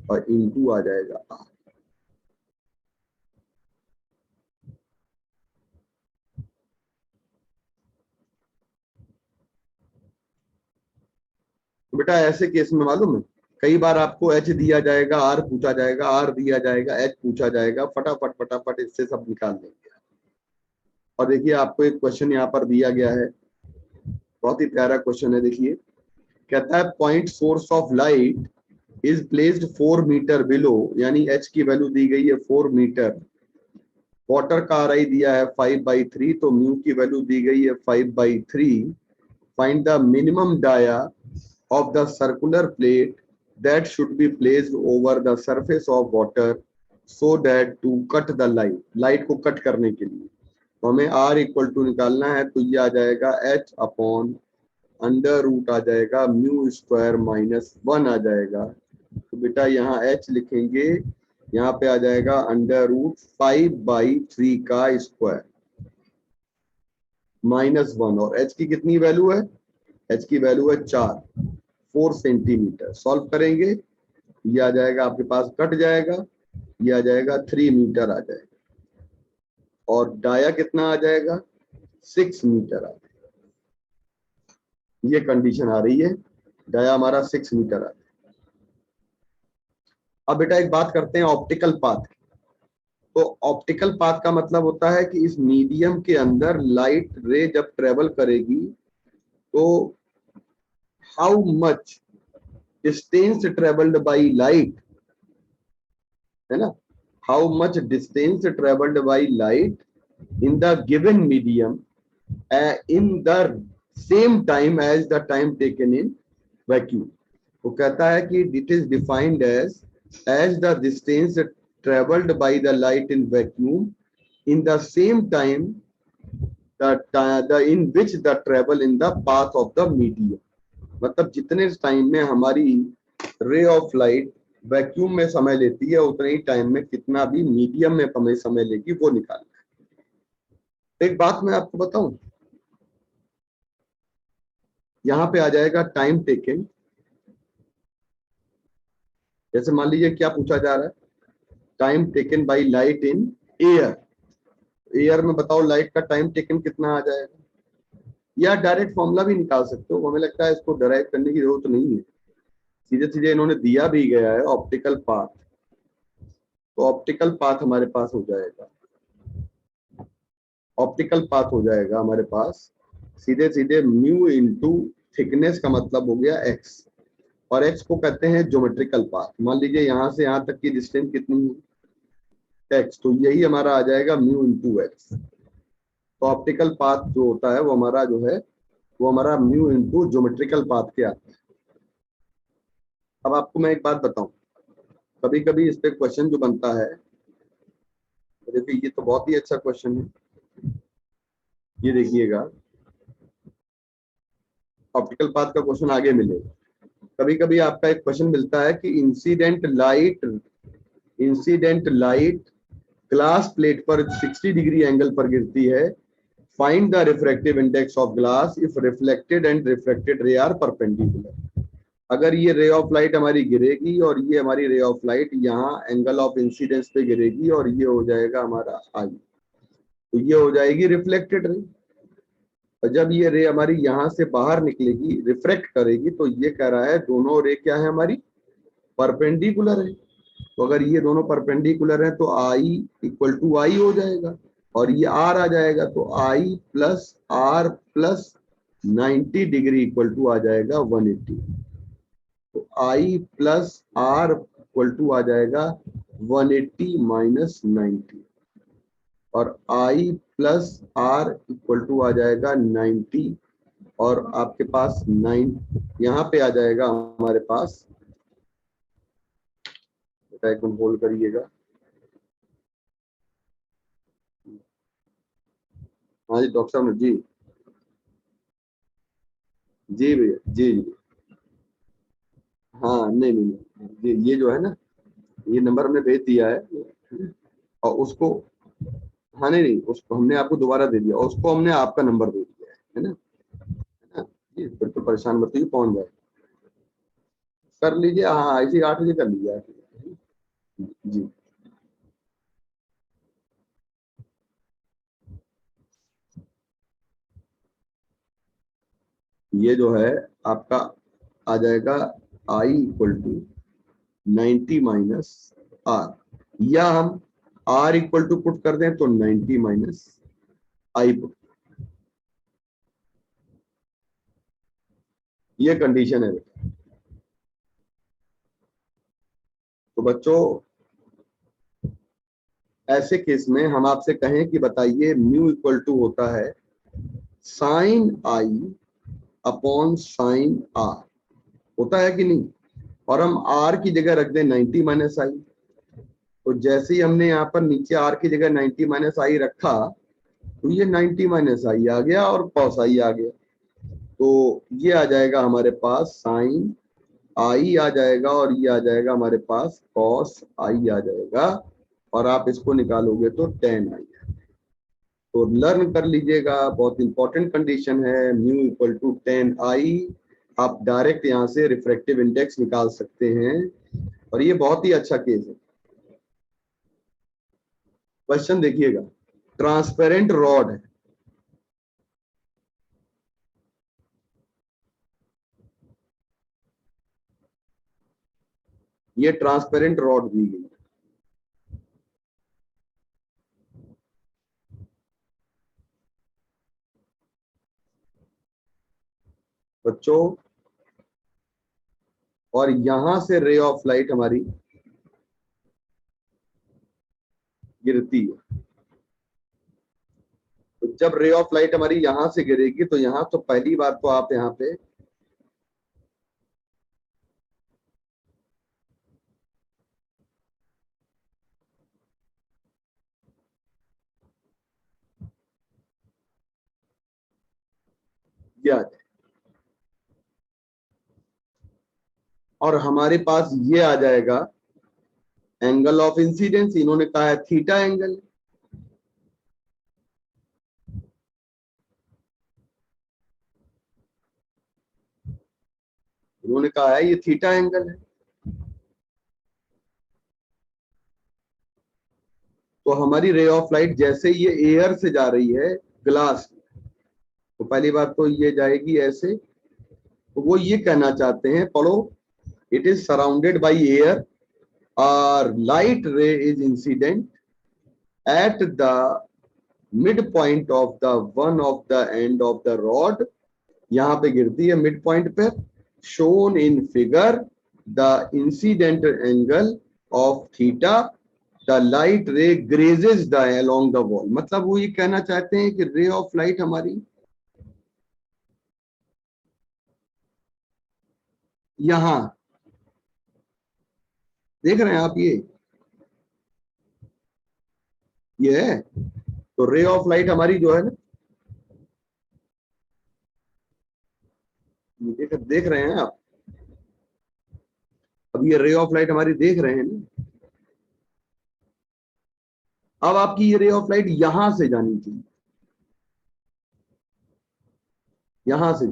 और इनटू आ जाएगा R। तो बेटा ऐसे केस में मालूम है कई बार आपको H दिया जाएगा, R पूछा जाएगा, R दिया जाएगा, H पूछा जाएगा, फटाफट फटाफट इससे सब निकाल लेंगे। और देखिए आपको एक क्वेश्चन यहाँ पर दिया गया है, बहुत ही प्यारा क्वेश्चन है, देखिए कहता है point source of light is placed 4 metre below, यानी H की वैल्यू दी गई है 4 मीटर, वाटर का RI दिया है 5/3, तो म्यू की वैल्यू दी गई है 5/3। Find the minimum dia of the circular plate that should be placed over the surface of water so that to cut the light को कट करने के लिए तो हमें R इक्वल टू निकालना है, तो ये आ जाएगा H अपॉन अंडर रूट आ जाएगा म्यू स्क्वायर -1 आ जाएगा। तो बेटा यहाँ H लिखेंगे, यहाँ पे आ जाएगा अंडर रूट 5/3 का स्क्वायर -1, और H की कितनी वैल्यू है, H की वैल्यू है 4 सेंटीमीटर। सॉल्व करेंगे ये आ जाएगा आपके पास, कट जाएगा, ये आ जाएगा 3 मीटर आ जाएगा, और डाया कितना आ जाएगा 6 मीटर आ जाएगा। ये कंडीशन आ रही है, डाया हमारा 6 मीटर आ जाएगा। अब बेटा एक बात करते हैं ऑप्टिकल पाथ। तो ऑप्टिकल पाथ का मतलब होता है कि इस मीडियम के अंदर लाइट रे जब ट्रेवल करेगी तो how much distance travelled by light, है ना, how much distance travelled by light in the given medium in the same time as the time taken in vacuum। वो कहता है कि it is defined as the distance traveled by the light in vacuum in the same time the in which the travel in the path of the medium। मतलब जितने time में हमारी रे of light vacuum में समय लेती है उतने ही टाइम में कितना भी मीडियम में हमें समय लेगी वो निकालना है। एक बात मैं आपको बताऊं, यहां पे आ जाएगा टाइम टेकन। जैसे मान लीजिए क्या पूछा जा रहा है, time taken by light in air. Air में बताओ लाइट का टाइम टेकन कितना आ जाएगा, या डायरेक्ट फॉर्मूला भी निकाल सकते हो, हमें लगता है इसको डराइव करने की जरूरत नहीं है, सीधे सीधे इन्होंने दिया भी गया है ऑप्टिकल पाथ। तो ऑप्टिकल पाथ हमारे पास हो जाएगा, ऑप्टिकल पाथ हो जाएगा हमारे पास सीधे सीधे म्यू इंटू थिकनेस का मतलब हो गया एक्स, और एक्स को कहते हैं ज्योमेट्रिकल पाथ। मान लीजिए यहां से यहां तक की डिस्टेंस कितनी है, एक्स, तो यही हमारा आ जाएगा म्यू इंटू एक्स। तो ऑप्टिकल पाथ जो होता है वो हमारा जो है वो हमारा म्यू इंटू ज्योमेट्रिकल पाथ के आता है। अब आपको मैं एक बात बताऊं, कभी कभी इस पे क्वेश्चन जो बनता है, देखिए ये तो बहुत ही अच्छा क्वेश्चन है, ये देखिएगा ऑप्टिकल पाथ का क्वेश्चन आगे मिलेगा। कभी कभी आपका एक क्वेश्चन मिलता है कि इंसिडेंट लाइट ग्लास प्लेट पर 60 डिग्री एंगल पर गिरती है, find the refractive index of glass if reflected and refracted ray are perpendicular. अगर ये रे ऑफ लाइट हमारी गिरेगी और ये हमारी रे ऑफ लाइट यहाँ एंगल ऑफ इंसिडेंस पे गिरेगी और ये हो जाएगा हमारा आई, तो ये हो जाएगी रिफ्लेक्टेड रे। और जब ये रे हमारी यहाँ से बाहर निकलेगी रिफ्रैक्ट करेगी तो ये कह रहा है दोनों रे क्या है हमारी परपेंडिकुलर है। तो अगर ये दोनों परपेंडिकुलर है तो आई इक्वल टू आई हो जाएगा, और ये आर आ जाएगा तो I plus R plus 90 degree equal to आ जाएगा 180। तो I plus R equal to आ जाएगा 180 माइनस 90, और I plus R equal to आ जाएगा 90, और आपके पास 9 यहाँ पे आ जाएगा हमारे पास। एक मिनट होल्ड करिएगा। हाँ जी डॉक्टर साहब जी, जी भैया जी जी, हाँ नहीं नहीं नहीं, ये जो है ना, ये नंबर हमने भेज दिया है और उसको, हाँ नहीं नहीं उसको हमने आपको दोबारा दे दिया और उसको हमने आपका नंबर दे दिया है ना, जी बिल्कुल परेशान मत होइए, पहुंच जाए, कर लीजिए, हाँ ऐसे 8 बजे कर लीजिए जी। ये जो है आपका आ जाएगा I equal to 90 minus are, या हम आर इक्वल टू पुट कर दें तो 90 माइनस आई पुट, ये कंडीशन है बेटा। तो बच्चों ऐसे केस में हम आपसे कहें कि बताइए म्यू इक्वल टू होता है sine I upon sine R, होता है कि नहीं, और हम आर की जगह रख दें 90 माइनस आई, तो जैसे ही हमने यहाँ पर नीचे आर की जगह 90 माइनस आई रखा तो ये 90 माइनस आई आ गया और कॉस आई आ गया, तो ये आ जाएगा हमारे पास साइन आई आ जाएगा और ये आ जाएगा हमारे पास कॉस आई आ जाएगा, और आप इसको निकालोगे तो टेन आई। तो लर्न कर लीजिएगा, बहुत इंपॉर्टेंट कंडीशन है, म्यू इक्वल टू 10 आई। आप डायरेक्ट यहाँ से रिफ्रैक्टिव इंडेक्स निकाल सकते हैं, और ये बहुत ही अच्छा केस है। क्वेश्चन देखिएगा, ट्रांसपेरेंट रॉड है, ये ट्रांसपेरेंट रॉड दी गई। बच्चों, और यहां से रे ऑफ लाइट हमारी गिरती है। तो जब रे ऑफ लाइट हमारी यहां से गिरेगी तो यहां तो पहली बात तो आप यहां पे ये आ जाए, और हमारे पास ये आ जाएगा एंगल ऑफ इंसिडेंस। इन्होंने कहा है थीटा एंगल, इन्होंने कहा है ये थीटा एंगल है। तो हमारी रे ऑफ लाइट जैसे ये एयर से जा रही है ग्लास, तो पहली बात तो ये जाएगी ऐसे। तो वो ये कहना चाहते हैं, पढ़ो, it is surrounded by air or light ray is incident at the mid point of the one of the end of the rod, यहां पे गिरती है मिड पॉइंट पे। Shown in figure the incident angle of theta, the light ray grazes the along the wall. मतलब वो ये कहना चाहते हैं कि रे ऑफ लाइट हमारी यहां, देख रहे हैं आप, ये है। तो रे ऑफ लाइट हमारी जो है ना, देख रहे हैं आप, अब ये रे ऑफ लाइट हमारी देख रहे हैं ना। अब आपकी ये रे ऑफ लाइट यहां से जानी चाहिए, यहां से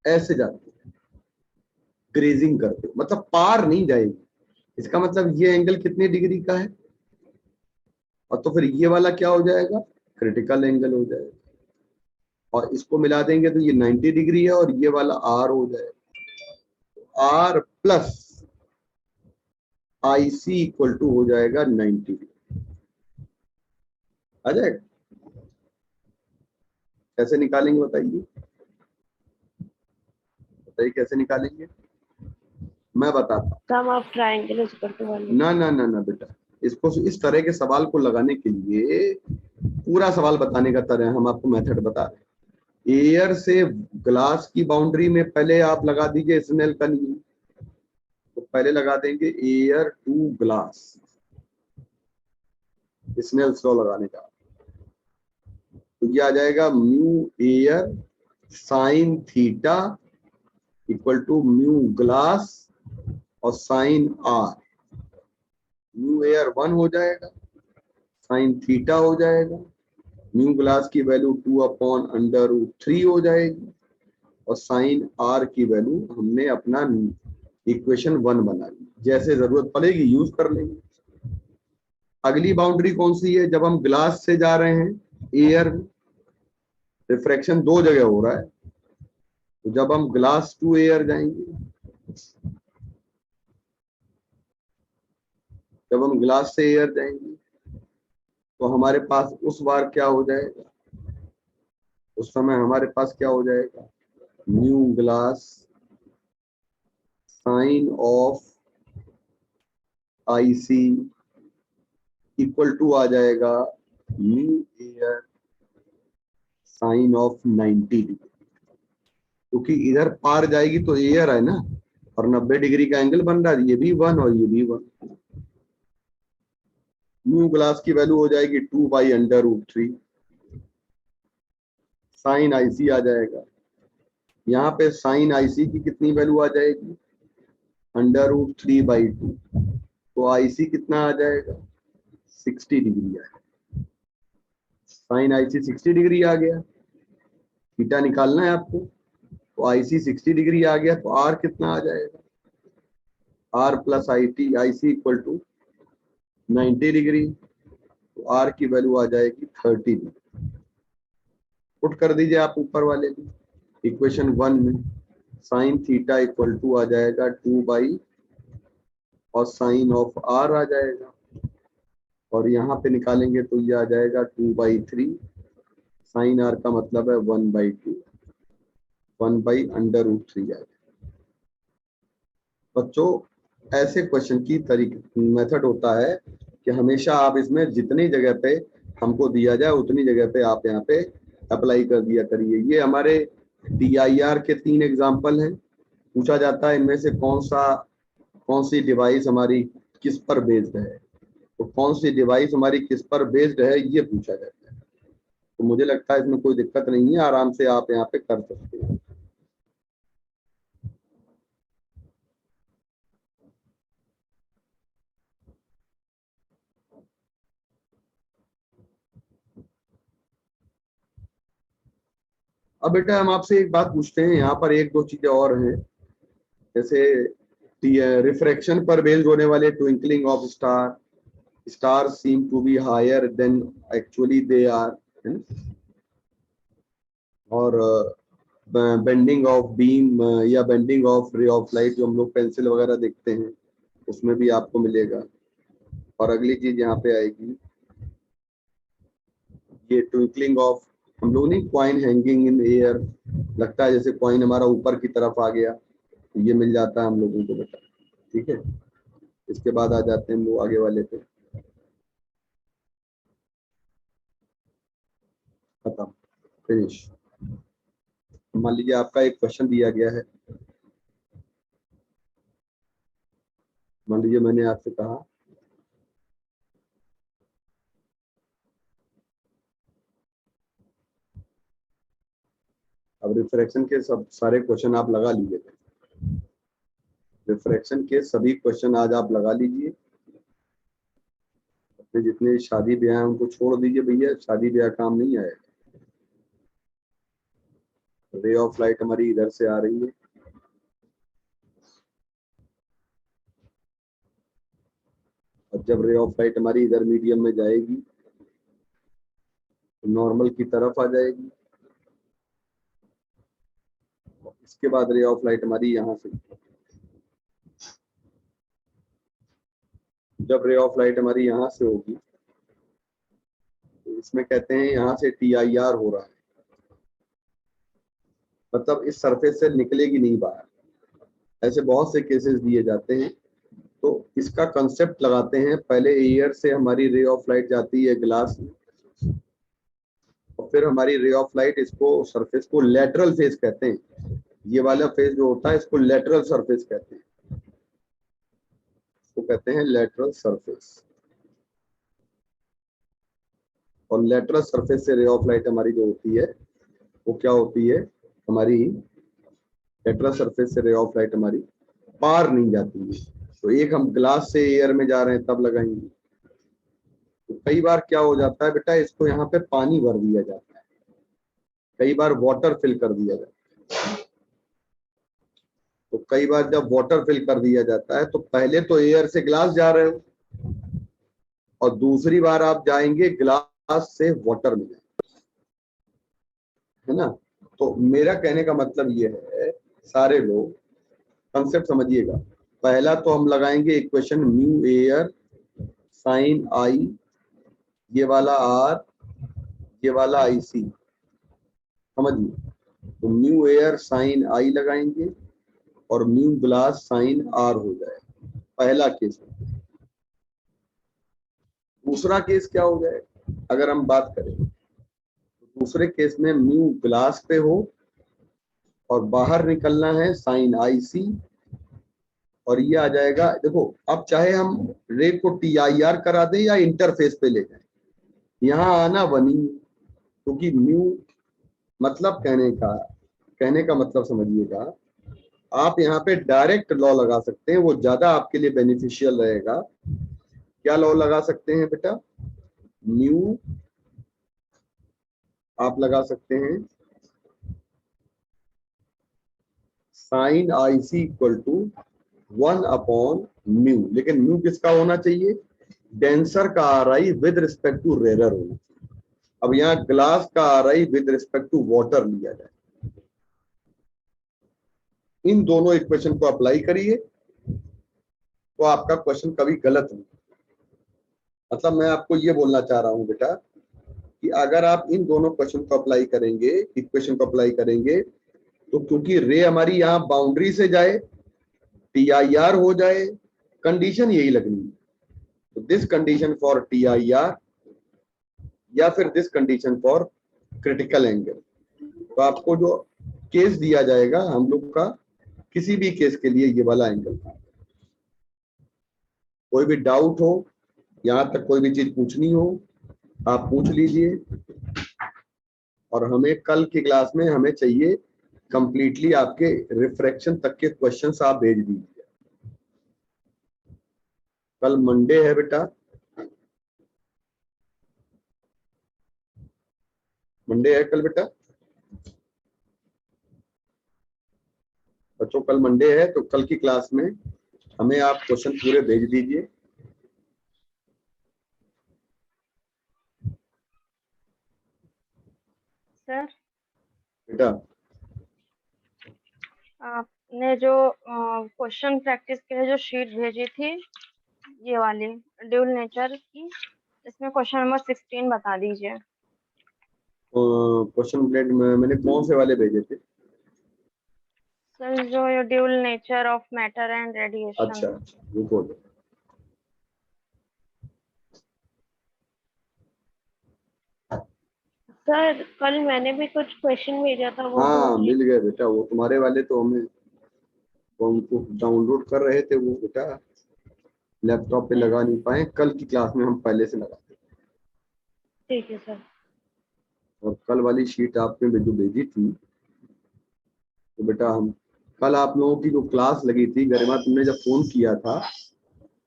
ऐसे जाती है, ग्रेजिंग करते, मतलब पार नहीं जाएगी। इसका मतलब ये एंगल कितने डिग्री का है, और तो फिर ये वाला क्या हो जाएगा, क्रिटिकल एंगल हो जाएगा। और इसको मिला देंगे तो ये 90 डिग्री है, और ये वाला आर हो जाएगा। R plus I C equal to हो जाएगा 90 डिग्री। आ जाएगा? कैसे निकालेंगे बताइए, बताइए कैसे निकालेंगे, मैं बताता। Sum of triangle is equal to 1। ना ना ना ना बेटा, इसको इस तरह के सवाल को लगाने के लिए पूरा सवाल बताने का तरह हम आपको मेथड बता रहे हैं। एयर से ग्लास की बाउंड्री में पहले आप लगा दीजिए स्नेल का नियम। तो पहले लगा देंगे air to glass, Snell law लगाने का। तो ये आ जाएगा mu air sine theta equal to mu glass और साइन आर। म्यू एयर 1 हो जाएगा, साइन थीटा हो जाएगा, म्यू ग्लास की वैल्यू 2/√3 हो जाएगी, और साइन आर की वैल्यू हमने अपना इक्वेशन 1 बना ली। जैसे जरूरत पड़ेगी यूज कर लेंगे। अगली बाउंड्री कौन सी है, जब हम ग्लास से जा रहे हैं एयर, रिफ्रैक्शन दो जगह हो रहा है, तो जब हम ग्लास टू एयर जाएंगे, जब हम ग्लास से एयर जाएंगे तो हमारे पास उस बार क्या हो जाएगा, उस समय हमारे पास क्या हो जाएगा, mu glass sine of I C equal to आ जाएगा mu air sine of 90 degree, क्योंकि इधर पार जाएगी तो एयर है ना, और 90 डिग्री का एंगल बन रहा है, ये भी 1 और ये भी 1। न्यू ग्लास की वैल्यू हो जाएगी 2/√3, साइन आईसी आ जाएगा। यहाँ पे साइन आईसी की कितनी वैल्यू आ जाएगी, √3/2, तो आईसी कितना आ जाएगा, 60 डिग्री आएगा। साइन आईसी 60 डिग्री आ गया, थीटा निकालना है आपको, तो आईसी 60 डिग्री आ गया, तो आर कितना आ जाएगा, R plus IC equal to 90 degree, तो आर की वैल्यू आ जाएगी 30 डिग्री। पुट कर दीजिए आप ऊपर वाले में, इक्वेशन 1 में। साइन थीटा इक्वल टू आ जाएगा 2 बाई और साइन ऑफ आर आ जाएगा, और यहाँ पे निकालेंगे तो ये आ जाएगा 2/3। साइन आर का मतलब है 1/2, 1/√3 आएगा। बच्चों ऐसे क्वेश्चन की तरीके मेथड होता है कि हमेशा आप इसमें जितनी जगह पे हमको दिया जाए उतनी जगह पे आप यहाँ पे अप्लाई कर दिया करिए। ये हमारे DIR के 3 एग्जाम्पल हैं। पूछा जाता है इनमें से कौन सी डिवाइस हमारी किस पर बेस्ड है, तो कौन सी डिवाइस हमारी किस पर बेस्ड है ये पूछा जाता है। तो मुझे लगता है इसमें कोई दिक्कत नहीं है, आराम से आप यहाँ पे कर सकते हैं। अब बेटा हम आपसे एक बात पूछते हैं, यहाँ पर एक दो चीजें और हैं, जैसे रिफ्रैक्शन पर बेस्ड होने वाले twinkling of star seem to be higher than actually they are, और बेंडिंग ऑफ बीम या bending of ray of light जो हम लोग पेंसिल वगैरह देखते हैं उसमें भी आपको मिलेगा। और अगली चीज यहाँ पे आएगी ये ट्विंकलिंग ऑफ, हम लोग नहीं कॉइन हैंगिंग इन एयर, लगता है जैसे कॉइन हमारा ऊपर की तरफ आ गया, ये मिल जाता है हम लोगों को बेटा। ठीक है, इसके बाद आ जाते हैं हम लोग आगे वाले पे। खत्म, फिनिश। मान लीजिए आपका एक क्वेश्चन दिया गया है, मान लीजिए मैंने आपसे कहा अब रिफ्रैक्शन के सब सारे क्वेश्चन आप लगा लीजिए, रिफ्रैक्शन के सभी क्वेश्चन आज आप लगा लीजिए। अपने जितने शादी ब्याह हैं उनको छोड़ दीजिए भैया, शादी ब्याह काम नहीं आएगा। रे ऑफ लाइट हमारी इधर से आ रही है, और जब रे ऑफ लाइट हमारी इधर मीडियम में जाएगी तो नॉर्मल की तरफ आ जाएगी, इसके बाद रे ऑफ लाइट हमारी यहाँ से, जब रे ऑफ लाइट हमारी यहाँ से होगी तो इसमें कहते हैं यहाँ से TIR हो रहा है, मतलब इस सरफेस से निकलेगी नहीं बाहर। ऐसे बहुत से केसेस दिए जाते हैं, तो इसका कंसेप्ट लगाते हैं। पहले एयर से हमारी रे ऑफ लाइट जाती है ग्लास में, और फिर हमारी रे ऑफ लाइट इसको सरफेस को लेटरल फेस कहते हैं। ये वाला फेस जो होता है इसको लेटरल सरफेस कहते हैं, इसको कहते हैं लेटरल सरफेस। और लेटरल सरफेस से रे ऑफ लाइट हमारी जो होती है वो क्या होती है, हमारी लेटरल सरफेस से रे ऑफ लाइट हमारी पार नहीं जाती है। तो एक हम ग्लास से एयर में जा रहे हैं तब लगाएंगे। तो कई बार क्या हो जाता है बेटा, इसको यहाँ पे पानी भर दिया जाता है, कई बार वाटर फिल कर दिया जाता है। तो कई बार जब वाटर फिल कर दिया जाता है तो पहले तो एयर से ग्लास जा रहे हो, और दूसरी बार आप जाएंगे ग्लास से वाटर में, है ना। तो मेरा कहने का मतलब ये है, सारे लोग कंसेप्ट समझिएगा। पहला तो हम लगाएंगे इक्वेशन म्यू एयर साइन आई, ये वाला आर, ये वाला IC, समझिए। तो म्यू एयर साइन आई लगाएंगे और म्यू ग्लास साइन आर हो जाएगा, पहला केस। दूसरा केस क्या हो जाए अगर हम बात करें, तो दूसरे केस में म्यू ग्लास पे हो और बाहर निकलना है साइन IC, और ये आ जाएगा। देखो अब चाहे हम रे को TIR करा दें या इंटरफेस पे ले जाएं, यहाँ आना बनी, क्योंकि म्यू मतलब कहने का मतलब समझिएगा, आप यहाँ पे डायरेक्ट लॉ लगा सकते हैं, वो ज्यादा आपके लिए बेनिफिशियल रहेगा। क्या लॉ लगा सकते हैं बेटा, म्यू आप लगा सकते हैं साइन IC इक्वल टू 1/म्यू, लेकिन म्यू किसका होना चाहिए, डेंसर का RI with respect to rarer होना चाहिए। अब यहाँ ग्लास का RI with respect to water लिया जाए, इन दोनों इक्वेशन को अप्लाई करिए तो आपका क्वेश्चन कभी गलत नहीं। मतलब मैं आपको ये बोलना चाह रहा हूं बेटा कि अगर आप इन दोनों क्वेश्चन को अप्लाई करेंगे, इक्वेशन को अप्लाई करेंगे, तो क्योंकि रे हमारी यहाँ बाउंड्री से जाए, TIR हो जाए, कंडीशन यही लगनी है। तो दिस कंडीशन फॉर TIR या फिर this condition for critical angle, तो आपको जो केस दिया जाएगा हम लोग का, किसी भी केस के लिए ये वाला एंगल था। कोई भी डाउट हो, यहां तक कोई भी चीज पूछनी हो, आप पूछ लीजिए। और हमें कल की क्लास में हमें चाहिए कंप्लीटली आपके रिफ्रैक्शन तक के क्वेश्चंस आप भेज दीजिए। कल मंडे है बेटा, मंडे है कल बेटा बच्चों, कल मंडे है, तो कल की क्लास में हमें आप क्वेश्चन पूरे भेज दीजिए। सर बेटा आपने जो क्वेश्चन प्रैक्टिस के लिए जो शीट भेजी थी, ये वाली ड्यूल नेचर की, इसमें क्वेश्चन नंबर 16 बता दीजिए। क्वेश्चन प्लेट में मैंने कौन से वाले भेजे थे? सर जो ये dual nature of matter and radiation. अच्छा, रुको। सर कल मैंने भी कुछ क्वेश्चन भेजा था, वो हाँ भी मिल गए बेटा, वो तुम्हारे वाले तो हमें तो उनको डाउनलोड कर रहे थे, वो बेटा लैपटॉप पे लगा नहीं पाए। कल की क्लास में हम पहले से लगाते। ठीक है सर। और कल वाली शीट आपने जो भेजी थी, तो बेटा हम कल आप लोगों की जो क्लास लगी थी, गरिमा तुमने जब फोन किया था,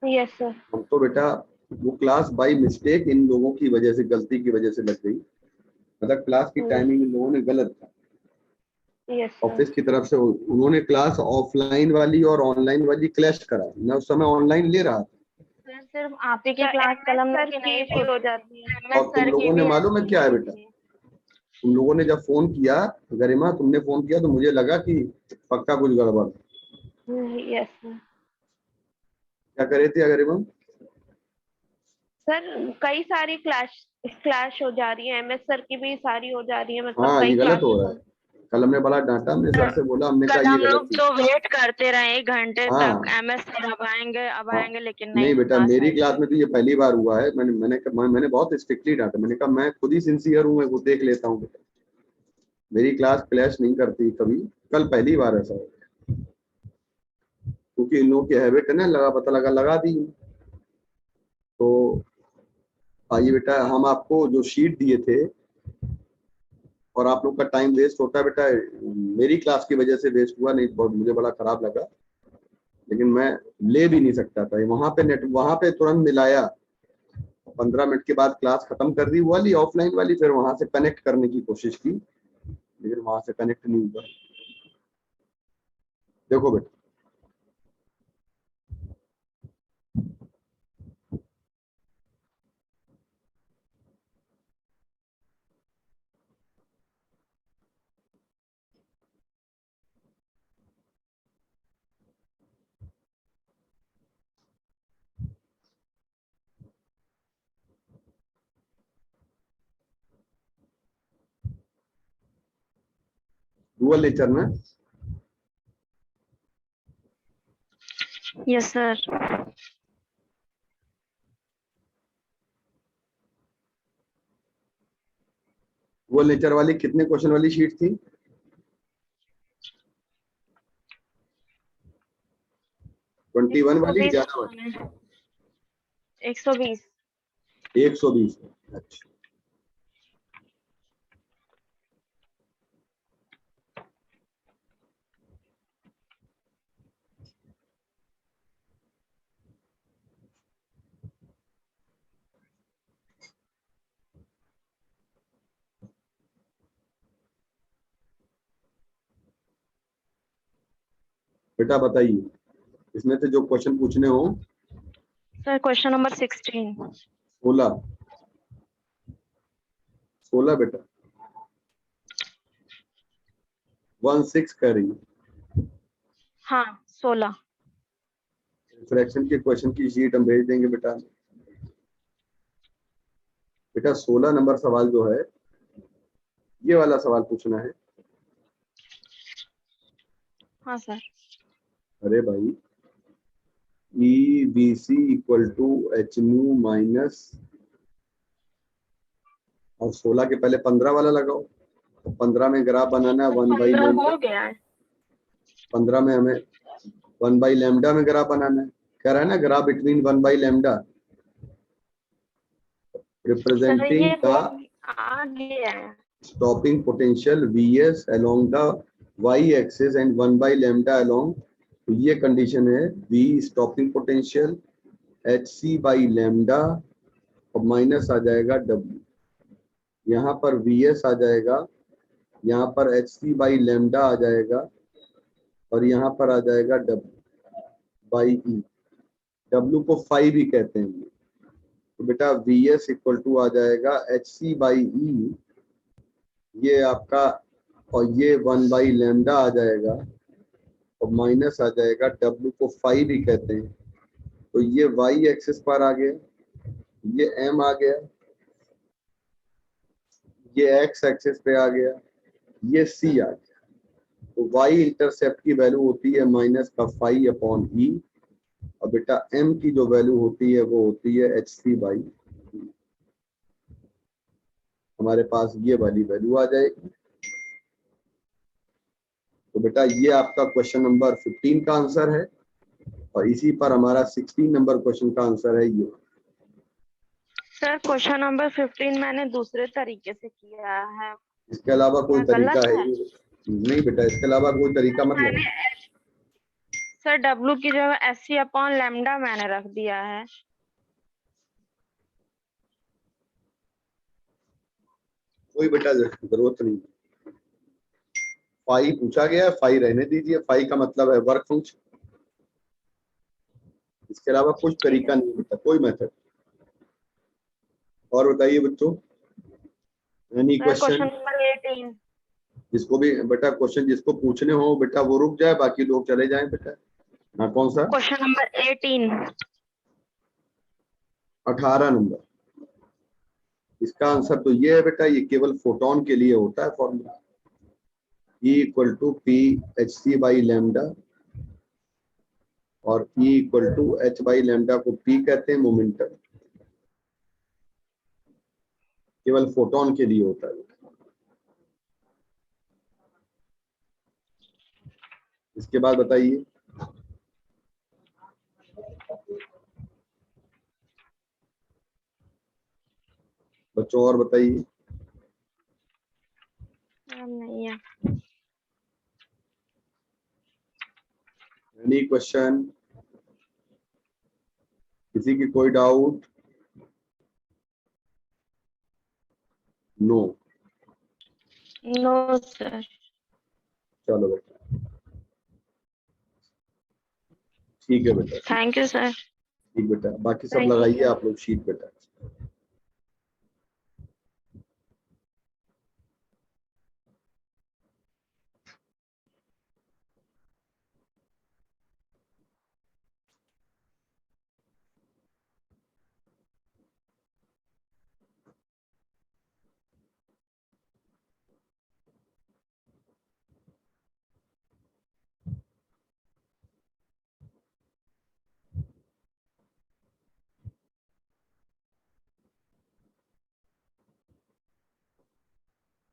यस सर। हम तो बेटा वो क्लास बाय मिस्टेक इन लोगों की वजह से, गलती की वजह से लग गई। मतलब क्लास की टाइमिंग इन लोगों ने गलत था, यस सर। ऑफिस की तरफ से उन्होंने क्लास ऑफलाइन वाली और ऑनलाइन वाली क्लैश करा। मैं उस समय ऑनलाइन ले रहा था सर सिर्फ आप ही की क्लास कलम में की नहीं थी, हो जाती है और MS तुम सर की लोगों ने, भी मालूम है ऐसी क्या है हुई बेटा, थी। तुम लोगों ने जब फोन किया, गरिमा तुमने फोन किया, तो मुझे लगा कि पक्का कुछ गड़बड़। Yes sir. क्या करे थे गरिमा? सर कई सारी क्लैश हो जा रही है, MS सर की भी सारी हो जा रही है, मतलब हाँ कई ये गलत हो क्लासेस रहा है। कल हमने बड़ा डांटा, हमने सर से बोला, हमने कहा कल ये हम गलत लोग चीज। तो वेट करते रहे 1 घंटे तक, हाँ MS सर अब हाँ, आएंगे, लेकिन नहीं नहीं बेटा, क्लास मेरी आई। क्लास में तो ये पहली बार हुआ है। मैंने बहुत स्ट्रिक्टली डांटा। मैंने कहा मैं खुद ही सिंसियर हूँ, मैं खुद देख लेता हूँ बेटा, मेरी क्लास क्लैश नहीं करती कभी। कल पहली बार ऐसा हो, क्योंकि इन लोगों की हैबिट है ना, लगा दी। तो आइए बेटा, हम आपको जो शीट दिए थे, और आप लोग का टाइम वेस्ट होता है बेटा, मेरी क्लास की वजह से वेस्ट हुआ, नहीं बहुत मुझे बड़ा खराब लगा, लेकिन मैं ले भी नहीं सकता था। वहां पे तुरंत मिलाया, 15 मिनट के बाद क्लास खत्म कर दी वो वाली ऑफलाइन वाली, फिर वहां से कनेक्ट करने की कोशिश की, लेकिन वहां से कनेक्ट नहीं हुआ। देखो बेटा, डुअल नेचर में यस सर। डुअल नेचर वाली कितने क्वेश्चन वाली शीट थी? 21 वाली, 120 11 वाली? 120। 120। अच्छा, बेटा बताइए इसमें से जो क्वेश्चन पूछने हो। Sir question number 16। 16, 16 बेटा, 16 कह रही है। हाँ 16। फ्रैक्शन के क्वेश्चन की शीट हम भेज देंगे बेटा। बेटा 16 नंबर सवाल जो है, ये वाला सवाल पूछना है। हाँ सर। अरे भाई, E B C equal to H nu minus, और 16 के पहले 15 वाला लगाओ। तो 15 में ग्राफ बनाना है 1 बाई 15 लेमडा। हो गया है। 15 में हमें 1 बाई लेमडा में ग्राफ बनाना है। कह रहा है ना graph between 1 by lambda sir representing ये द आ गया है। stopping potential Vs along the y-axis and 1 by lambda along, तो ये कंडीशन है V stopping potential hc by lambda और माइनस आ जाएगा W। यहाँ पर Vs आ जाएगा, यहाँ पर hc by lambda आ जाएगा और यहाँ पर आ जाएगा W by E। W को फाई भी कहते हैं। तो बेटा Vs इक्वल टू आ जाएगा hc by E, ये आपका, और ये 1 बाई लैम्डा आ जाएगा और माइनस आ जाएगा, W को फाई भी कहते हैं। तो ये y एक्सिस पर आ गया, ये m आ गया, ये x एक्सिस पे आ गया, ये c आ गया। तो y इंटरसेप्ट की वैल्यू होती है माइनस का फाई अपॉन ई, और बेटा m की जो वैल्यू होती है वो होती है एच सी बाई। हमारे पास ये वाली वैल्यू आ जाएगी। तो बेटा ये आपका क्वेश्चन नंबर 15 का आंसर है, और इसी पर हमारा 16 नंबर क्वेश्चन का आंसर है ये। सर क्वेश्चन नंबर 15 मैंने दूसरे तरीके से किया है। इसके अलावा कोई क्या गलत तरीका है? है? नहीं बेटा, इसके अलावा कोई तरीका मत मैंने लगा। सर W की जगह SC अपॉन लैम्डा मैंने रख दिया है। कोई बेटा जरूरत नहीं। फाई पूछा गया, फाई रहने दीजिए। फाई का मतलब है वर्क फंक्शन। इसके अलावा कुछ ठीक है। तरीका नहीं बेटा, कोई मेथड। और बताइए बच्चों, any sir question question? Number 18। जिसको भी बेटा क्वेश्चन जिसको पूछने हो बेटा वो रुक जाए, बाकी लोग चले जाएं बेटा। हाँ कौन सा? Question number 18। 18 नंबर। इसका आंसर तो ये है बेटा, ये केवल फोटोन के लिए होता है formula, E equal to P H C by lambda, और E equal to H by lambda को P कहते हैं मोमेंटम, केवल फोटोन के लिए होता है। इसके बाद बताइए, बच्चों और बताइए। नहीं है। Any question? किसी की कोई डाउट? नो? No sir. चलो बेटा, ठीक है बेटा। Thank you sir. ठीक बेटा, बाकी सब थैंक लगाइए यू। आप लोग शीट बेटा।